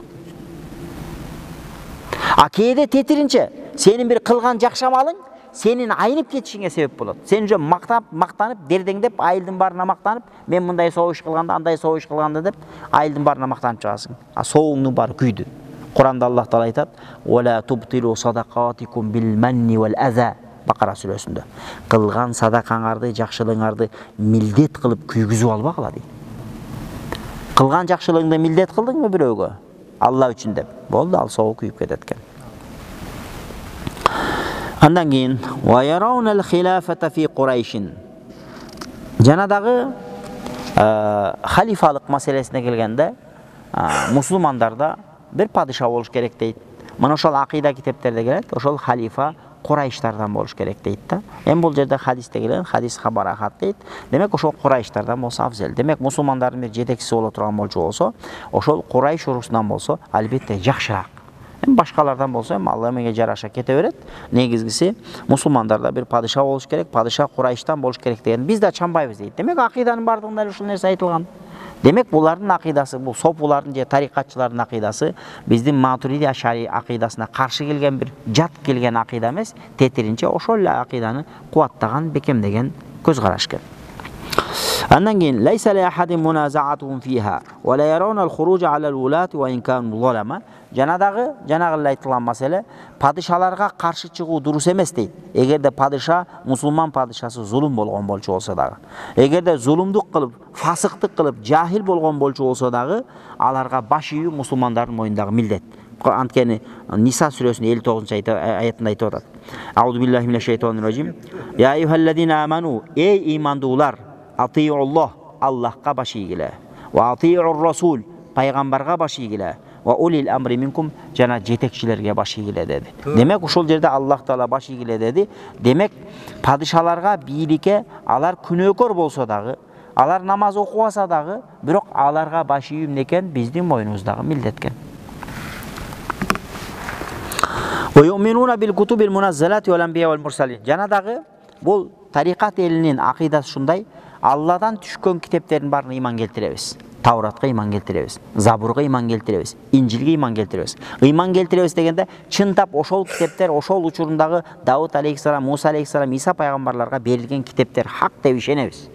А кээде тетиринче сенин бир кылган жакшы амалың сенин айнып кетишиңе себеп болот. Сен жөн мактанып, дердеңдеп, айылдын баарына мактанып, мен мындай соо иш кылганда, андай соо иш кылганда деп айылдын баарына мактанып чыгасың. А соогуңдун баары күйдү. Куранда Аллах Таала айтат: "Вала тубтилу садакатикум бил манни вал аза." Бакара сүрөсүндө. Кылган садакаңарды, жакшылыгыңарды милдет кылып күйгүзүп албагыла дейт. Кылган жакшылыгыңды милдет кылдыңбы бирөөгө? Алла үчүн деп. Болду, ал соого күйүп кетет экен. Андан кийин ва яраунал хилафата фи Курайшин. Жанадагы халифалык маселесине келгенде, мусулмандарда бир падыша болуш керек дейт. Мына ошол акыйда китептерде келет, ошол халифа Курайштардан болуш керек дейт да. Эми бул жерде хадисте келген, хадис хабар ахат дейт. Демек ошол Курайштардан болсо абзел. Демек мусулмандардын бир жетекчиси боло турган болчу болсо, ошол Курайш урусунан болсо, албетте жакшыраак. Эми башкалардан болсо, эми Алла эмеге жараша кете берет. Негизгиси мусулмандарда бир падыша болуш керек, падыша Курайштан болуш керек деген биз да чамбайбыз дейт. Демек акыйданын бардыгында эле ушул нерсе айтылган. Демек булардын акыйдасы, бул сопулардын же тарикатчылардын акыйдасы биздин Матуриди Ашари акыйдасына каршы келген, бир жат келген акыйда эмес, тетиринче ошол эле акыйданы кубаттаган, бекемдеген көз караш экен. Андан кийин лайса ля ахадин муназаатун фиха ва ла ярауна ал-хуруж аля ал-улати ва ин кану залама. Жанагы айтылган маселе падышаларга каршы чыгуу дурус эмес дейт. Эгерде падыша мусулман падышасы зулум болгон болчу болсо дагы, эгерде зулумдук кылып, фасыктык кылып, жахил болгон болчу болсо дагы, аларга баш ийүү мусулмандардын моюндагы милдет. Анткени Ниса сүрөсүнүн 59-аятында айтып атат. Аузу биллахи минеш шайтанир ражим. Я айюхаллазина аману, эй имандуулар, атиюллах, Аллахка баш ийгиле. Ва атиюр расул, пайгамбарга баш ийгиле. Ва улил амри минкум, жана жетекчилерге баш ийгиле деди. Демек ошол жерде Аллах Таала баш ийгиле деди. Демек падышаларга, бийликке алар күнөөкөр болсо дагы, алар намаз окубаса дагы, бирок аларга баш ийүү эмнекен биздин моюнубуздагы милдет экен. Ва юминуна бил кутубил муназзалати вал анбия вал мурсалин. Жана дагы бул тарикат элинин акыйдасы ушундай, Алладан түшкөн китептердин баарына иман келтиребиз. Тауратка иман келтиребиз, Забурга иман келтиребиз, Инжилге иман келтиребиз. Иман келтиребиз дегенде чынтап ошол китептер, ошол учурундагы Давуд алейхиссалам, Муса алейхиссалам, Иса пайгамбарларга берилген китептер хак деп ишенебиз.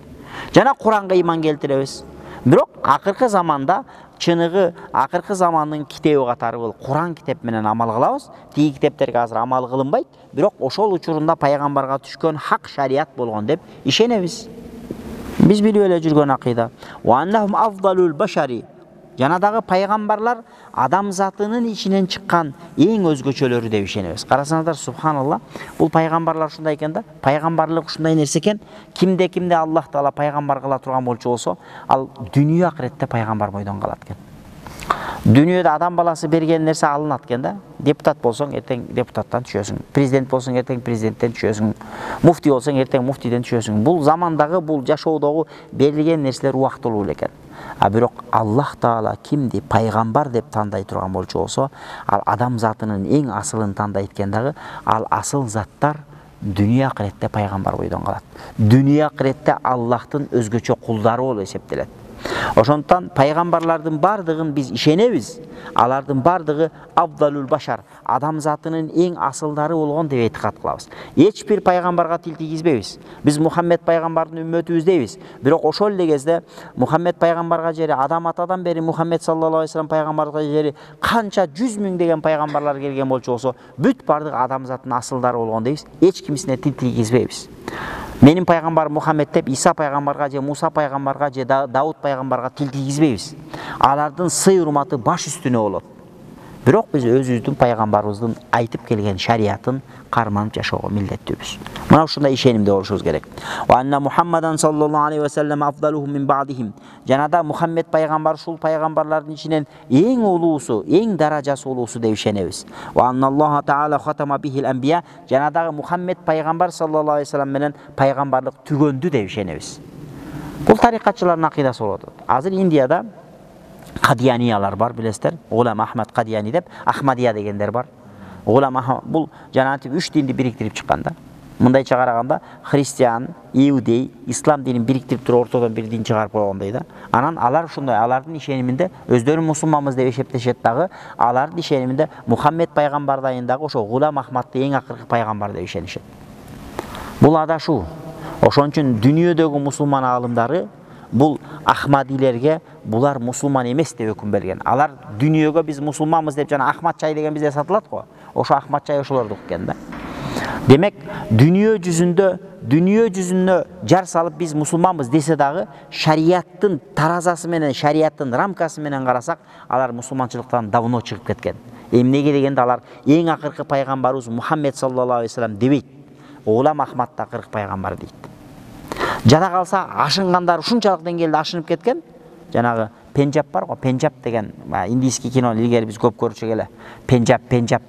Жана Куранга иман келтиребиз. Бирок акыркы заманда чыныгы акыркы замандын китеби катары бул Куран китеп менен амал кылабыз. Тиги китептерге азыр амал кылынбайт, бирок ошол учурунда пайгамбарга түшкөн хак шарият болгон деп ишенебиз. Биз билип эле жүргөн акыйда. Ва аннахум афдалул башари. Жанадагы пайгамбарлар адам затынын ичинен чыккан эң өзгөчөлөрү деп ишенебиз. Карасаңыздар, субханалла, бул пайгамбарлар ушундай экен да, пайгамбарлык ушундай нерсе экен. Кимде Аллах Таала пайгамбар кыла турган болчу болсо, ал дүйнө акыретте пайгамбар бойдон калат экен. Дүйнөдө адам баласы берген нерсе алынат экен да. Депутат болсоң, эртең депутаттан түшөсүң. Президент болсоң, эртең президенттен түшөсүң. Муфти болсоң, эртең муфтиден түшөсүң. Бул замандагы, бул жашоодогу берилген нерселер убактылуу экен. А бирок Аллах Таала кимди пайгамбар деп тандай турган болчу болсо, ал адам затынын эң асылын тандайт экен дагы, ал асыл заттар дүйнө акыретте пайгамбар бойдон калат. Дүйнө акыретте Аллахтын өзгөчө кулдары болуп эсептелет. Ошондуктан пайгамбарлардын бардыгын биз ишенебиз. Алардын бардыгы афдалул башар, адам затынын эң асылдары болгон деп этикад кылабыз. Эч бир пайгамбарга тил тийгизбейбиз. Биз Мухаммед пайгамбардын үммөтүбүз дейбиз. Бирок ошол эле кезде Мухаммед пайгамбарга жери адам атадан бери Мухаммед саллаллаху алейхи вассалам пайгамбарга жери канча 100 миң деген пайгамбарлар келген болчу болсо, бүт бардыгы адам затынын асылдары болгон дейбиз. Эч кимисине тил тийгизбейбиз. Менин пайгамбар Мухаммед деп Иса пайгамбарга же Муса пайгамбарга же Дауд пайгамбарга тил тийгизбейбиз. Алардын сый урматы баш үстүнө болот. Бирок биз өзүбүздүн пайгамбарыбыздын айтып келген шариятын карманып жашоого милдеттүүбүз. Мына ушундай ишенимде болушубуз керек. Ва анна Мухаммадан саллаллаху алейхи ва саллям афдалухум мин ба'дихим. Жанада Мухаммед пайгамбар ушул пайгамбарлардын ичинен эң улуусу, эң даражасы улуусу деп ишенебиз. Ва анна Аллаха таала хатама бихил анбия. Жанадагы Мухаммед пайгамбар саллаллаху алейхи ва саллям менен пайгамбарлык түгөндү деп ишенебиз. Бул тарикатчылардын акыйдасы болот. Азыр Индияда Кадияниялар бар, билесиздер. Гулам Ахмад Кадияни деп, Ахмадия дегендер бар. Гулам Ахмад бул жанагы 3 динди бириктирип чыккан да. Мындайча караганда христиан, иудей, ислам динин бириктирип туруп ортодон бир дин чыгарып койгондой да. Анан алар ушундай, алардын ишениминде өздөрү мусулманбыз деп эсептешет дагы, алардын ишениминде Мухаммед пайгамбардан дагы ошо Гулам Ахмадды эң акыркы пайгамбар деп ишенишет. Бул адашуу. Ошон үчүн дүйнөдөгү мусулман аалымдары бул Ахмадилерге булар мусулман эмес деп өкүм берген. Алар дүйнөгө биз мусулманбыз деп жана Ахмад чай деген бизде сатылат го. Ошо Ахмад чай ошолордук экен да. Демек, дүйнө жүзүнө жар салып биз мусулманбыз десе дагы, шарияттын таразасы менен, шарияттын рамкасы менен карасак, алар мусулманчылыктан давно чыгып кеткен. Эмнеге дегенде алар эң акыркы пайгамбарыбыз Мухаммед саллаллаху алейхи ва саллям дебейт. Гулам Ахмад да акыркы пайгамбар дейт. Жада калса ашынгандар ушунчалык деңгээлде ашынып кеткен. Жанагы Пенджаб бар го, Пенджаб деген индийский кино илгери биз көп көрчүк эле. Пенджаб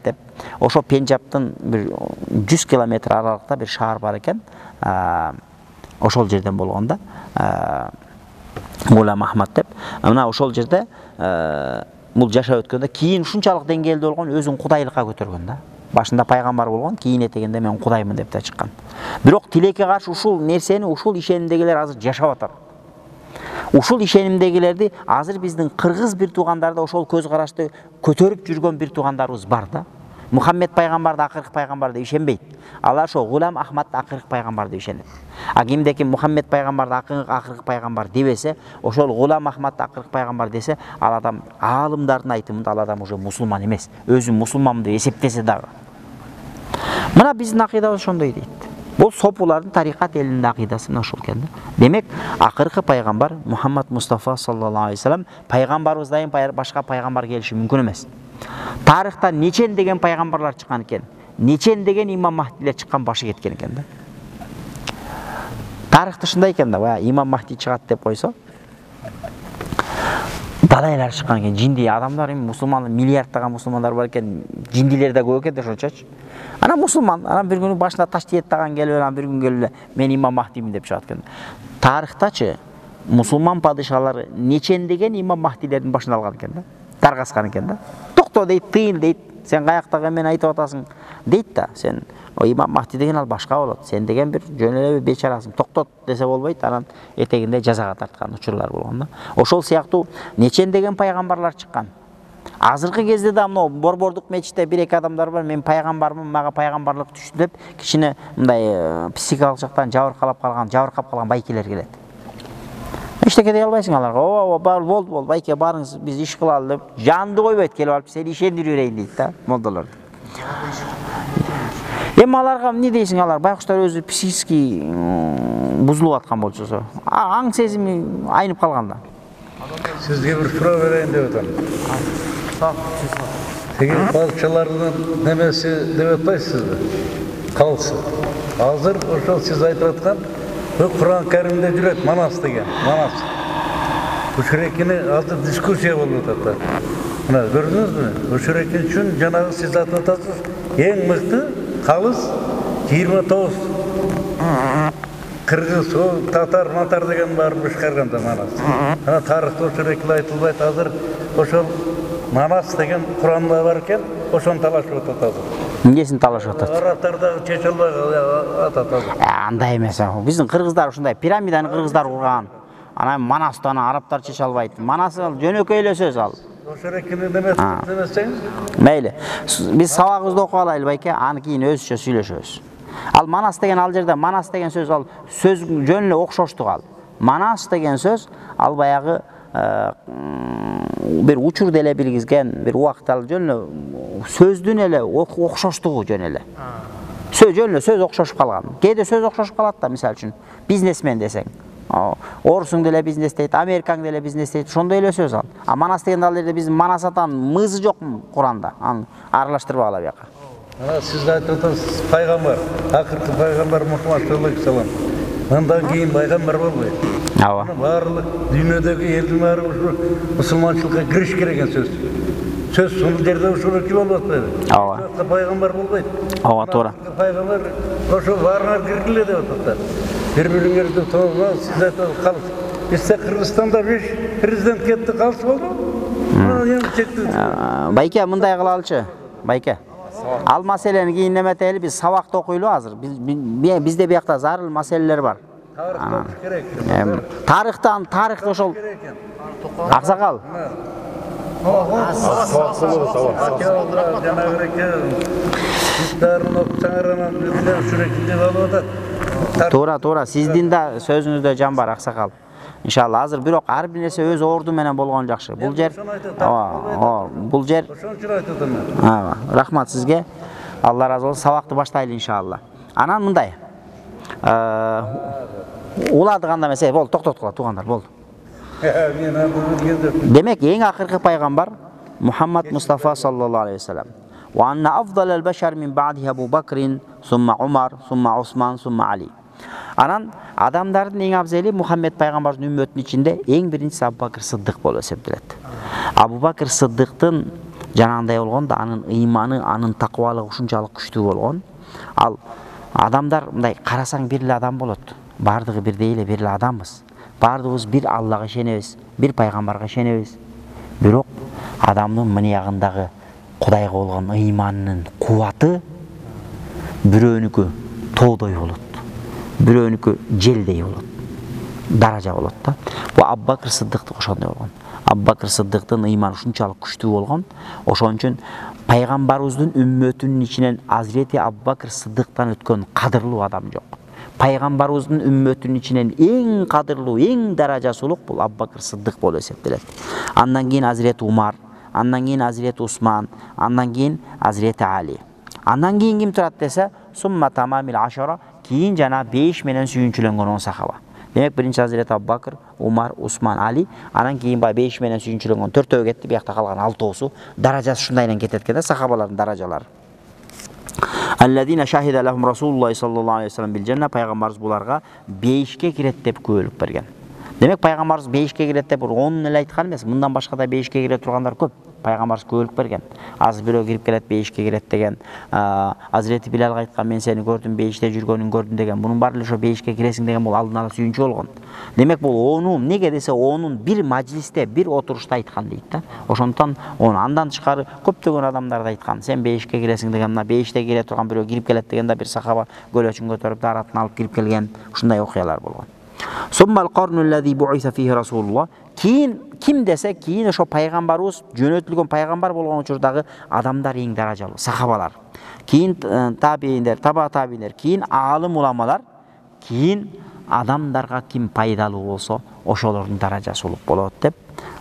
деп. Ошо Пенджабтын бир 100 километр аралыкта бир шаар бар экен. Ошол жерден болгонда Гулам Ахмад деп. Мына ошол жерде бул жашап өткөндө кийин ушунчалык деңгээлде болгон, өзүн кудайлыкка көтөргөн да. Башында пайгамбар болгон, кийин этегенде мен кудаймын деп да чыккан. Бирок тилекке каршы ушул нерсени, ушул ишенимдегилер азыр жашап атат. Ушул ишенимдегилерди азыр биздин кыргыз бир туугандарда ошол көз карашты көтөрүп жүргөн бир туугандарыбыз бар да. Мухаммед пайгамбарды акыркы пайгамбар деп ишенбейт. Алар ошо Гулам Ахмадды акыркы пайгамбар деп ишенет. А кимдеки Мухаммед пайгамбарды акыркы пайгамбар дебесе, ошол Гулам Ахмадды акыркы пайгамбар десе, ал адам аалымдардын айтымында ал адам уже мусулман эмес. Өзүн мусулманмын деп эсептесе дагы. Мына биздин акыйдабыз ошондой дейт. Бул сопулардын тарикат элинин акыйдасы мына ушул экен да. Демек, акыркы пайгамбар Мухаммад Мустафа саллаллаху алейхи ва саллям пайгамбарыбыздан башка пайгамбар келиши мүмкүн эмес. Тарыхта нечен деген пайгамбарлар чыккан экен, нечен деген имам Махдилер чыккан, башы кеткен экен да. Тарыхта ушундай экен да, баягы имам Махди чыгат деп койсо, далайлар чыккан экен, жинди адамдар, мусулман миллиарддаган мусулмандар бар экен, жиндилер да көп экен да ошончочу. Анан мусулман, анан бир күнү башына таш тиет даган келип, анан бир күн келип мен имам Махдимин деп чыгат экен. Тарыхтачы мусулман падышалары нечен деген имам Махдилердин башына алган экен да. Таргаскан экен да. Токто дейт, тыйыл дейт. Сен каяктагы мен айтып атасың дейт да. Сен имам Махди деген ал башка болот. Сен деген бир жөн эле бечарасың. Токтот десе болбойт. Анан этегинде жазага тарткан учурлар болгон да. Ошол сыяктуу нечен деген пайгамбарлар чыккан. Азыркы кезде да мына Борбордук мечитте бир-эки адамдар бар. Мен пайгамбармын, мага пайгамбарлык түштү деп, кичине мындай психикалык жактан жабыркап калган байкелер келет. Ештеңе дей албайсың аларга. Ооба, бар болду, байке барыңыз, биз иш кылалы деп. Жанды койбойт, келип алып сени ишендирип берейин дейт да, молдолор. Эми аларга эмне дейсиң, алар байкуштар өзү психически бузулуп аткан болчусу. Аң сезими айнып калганда. Sizge bir sıra vereyim de otan. Peki balıkçılarının nemesi demek baysız mı? Kalsın. Hazır o siz aytıratkan bu Kur'an-ı Kerim'de cüret Manas degen. Manas. Bu şürekini altı diskusiya olup atar. Buna gördünüz mü? Bu şürekin için Cenab-ı siz aytırtasınız. En mıhtı kalız 29. Kırgız, o Tatar, Matar degen barıp çıkarganda Manas. Ana tarihte o sürekli aytılbayt hazır oşol Manas degen Kur'an'da varken oşon talaşıp atatazır. Эмнесин талашып атат? Арабтарда чече албай ататазыр. Андай эмес. Биздин кыргыздар ушундай пирамиданы кыргыздар курган. Анан Манастан арабтар чече албайт. Манас жөнөкөй эле сөз ал. O sürekini demeseniz? Мейли. Биз сабагыбызды окуп алайлы байке, аны кийин өзүчө сүйлөшөбүз. Ал Манас деген ал жерде Манас деген сөз ал сөз жөн эле окшоштук ал. Манас деген сөз ал баягы bir учурду эле билгизген, bir убакыт ал жөн эле сөздүн эле окшоштугу жөн эле. Жөн эле сөз окшошуп калган. Кээде сөз окшошуп калат да, мисалы үчүн бизнесмен десең. Орусуң деле бизнес дейт, Америкаң деле бизнес дейт, ошондой эле сөз ал. А Манас деген ал жерде биздин Манас атанын мызы жок Куранда. Аны аралаштырбагыла бияка. Ana siz de aytıyorsunuz peygamber, akırkı peygamber Muhammed sallallahu aleyhi ve sellem. Ondan keyin peygamber olmuyor. Ава. Barlık dünyadaki elin var Müslümançılıkka giriş gereken söz. Söz sonu yerde uşulu kim olmadı? Ава. Peygamber olmuyor. Ава, to'g'ri. Peygamber oşu varına girgile de oturtlar. Birbirine to'g'ri siz aytıyorsunuz kalıp. İşte Kırgızistan'da bir prezident ketdi kalıp oldu. Байке, мындай кылалычы. Байке. Ал маселени кийин неметели, биз сабакта окуйлу азыр. Бизде биякта зарыл маселелер бар. Тарыхтан ошол аксакал. Туура, сиздин да сөзүңүздө жан бар аксакал. İnşallah hazır bирок ар бир нерсе өз орду менен болгон жакшы. Бул жер бул жер рахмат сизге. Алла разы болсун. Сабакты баштайлы иншалла. Анан мындай. Уладыганда эмес, болду, токтоткула туугандар, болду. Демек эң акыркы пайгамбар Мухаммад Мустафа саллаллаху алейхи ва саллям. Ва анна афдалал башар мин ба'дихи Абу Бакрин, сумма Умар, сумма Усман, сумма Али. Анан адамдардын эң абзели Мухаммед пайгамбардын үммөтүнүн ичинде эң биринчиси Абу Бакр Сыддык болуп эсептелет. Абу Бакр Сыддыктын жанагындай болгондо анын ыйманы, анын такыбалыгы ушунчалык күчтүү болгон. Ал адамдар мындай карасаң бир эле адам болот. Бардыгы бирдей эле бир эле адамбыз. Бардыгыбыз бир Аллага ишенебиз, бир пайгамбарга ишенебиз. Бирок адамдын мыйягындагы Кудайга болгон ыйманынын кубаты бирөөнүкү тоодой болот. Бирөөнүкү желдей болот. Даража болот да. Бу Абу Бакр Сыддыктык ошондой болгон. Абу Бакр Сыддыктын ыйманы ушунчалык күчтүү болгон. Ошон үчүн пайгамбарыбыздын үммөтүнүн ичинен Азирети Абу Бакр Сыддыктан өткөн кадырлуу адам жок. Пайгамбарыбыздын үммөтүнүн ичинен эң кадырлуу, эң даражасы улук бул Абу Бакр Сыддык болуп эсептелет. Андан кийин Азирети Умар, андан кийин Азирети Усман, андан кийин Азирети Али. Андан кийин ким турат десе, сумма тамамил ашара, кийин жана 5 менен сүйүнчүлөнгөн 10 сахаба. Демек биринчи Азирет Абу Бакр, Умар, Усман, Али, анан кийин 5 менен сүйүнчүлөнгөн 4-өө кетти, биякта калган 6-оосу даражасы ушундай менен кетет экен да, сахабалардын даражалары. Алладина шахида лахум Расулуллах саллаллаху алейхи ва саллям бил жанна, пайгамбарыбыз буларга 5ке кирет деп күбөлүк берген. Демек пайгамбарыбыз 5ке кирет деп 10 эле айткан эмес, мындан башка да 5ке кире тургандар көп. Пайгамбарыбыз күбөлүк берген. Азыр бирөө кирип келет 5ке кирет деген, Азирети Билалга айткан, мен сени көрдүм, 5те жүргөнүн көрдүм деген. Мунун баары эле ошо 5ке киресиң деген бул алдын ала сүйүнчү болгон. Демек бул 10 неге десе 10 бир мажлисте, бир отурушта айткан дейт да. Ошондон onu андан тышкары көптөгөн адамдар да айткан. Сен 5ке киресиң деген, мына 5те кире турган бирөө кирип келет деген да бир сахаба көлөчүн көтөрүп даратын алып кирип келген. Ушундай окуялар болгон. Суммал qarnul ladzi bu'isa fihi Rasulullah. Кийин ким десе, кийин ошо пайгамбарыбыз жөнөтүлгөн пайгамбар болгон учурдагы адамдар эң даражалуу, сахабалар. Кийин табииндер, таба табииндер, кийин алым уламалар, кийин адамдарга ким пайдалуу болсо ошолордун даражасы улук болот деп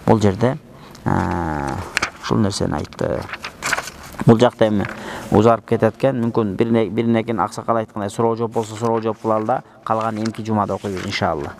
бул жерде ушул нерсени айтты. Бул жакта эми узарып кетет экен. Мүмкүн биринекин аксакал айткандай суроо жооп болсо суроо жооп кылалы да, калган эмки жумада окуйбуз иншалла.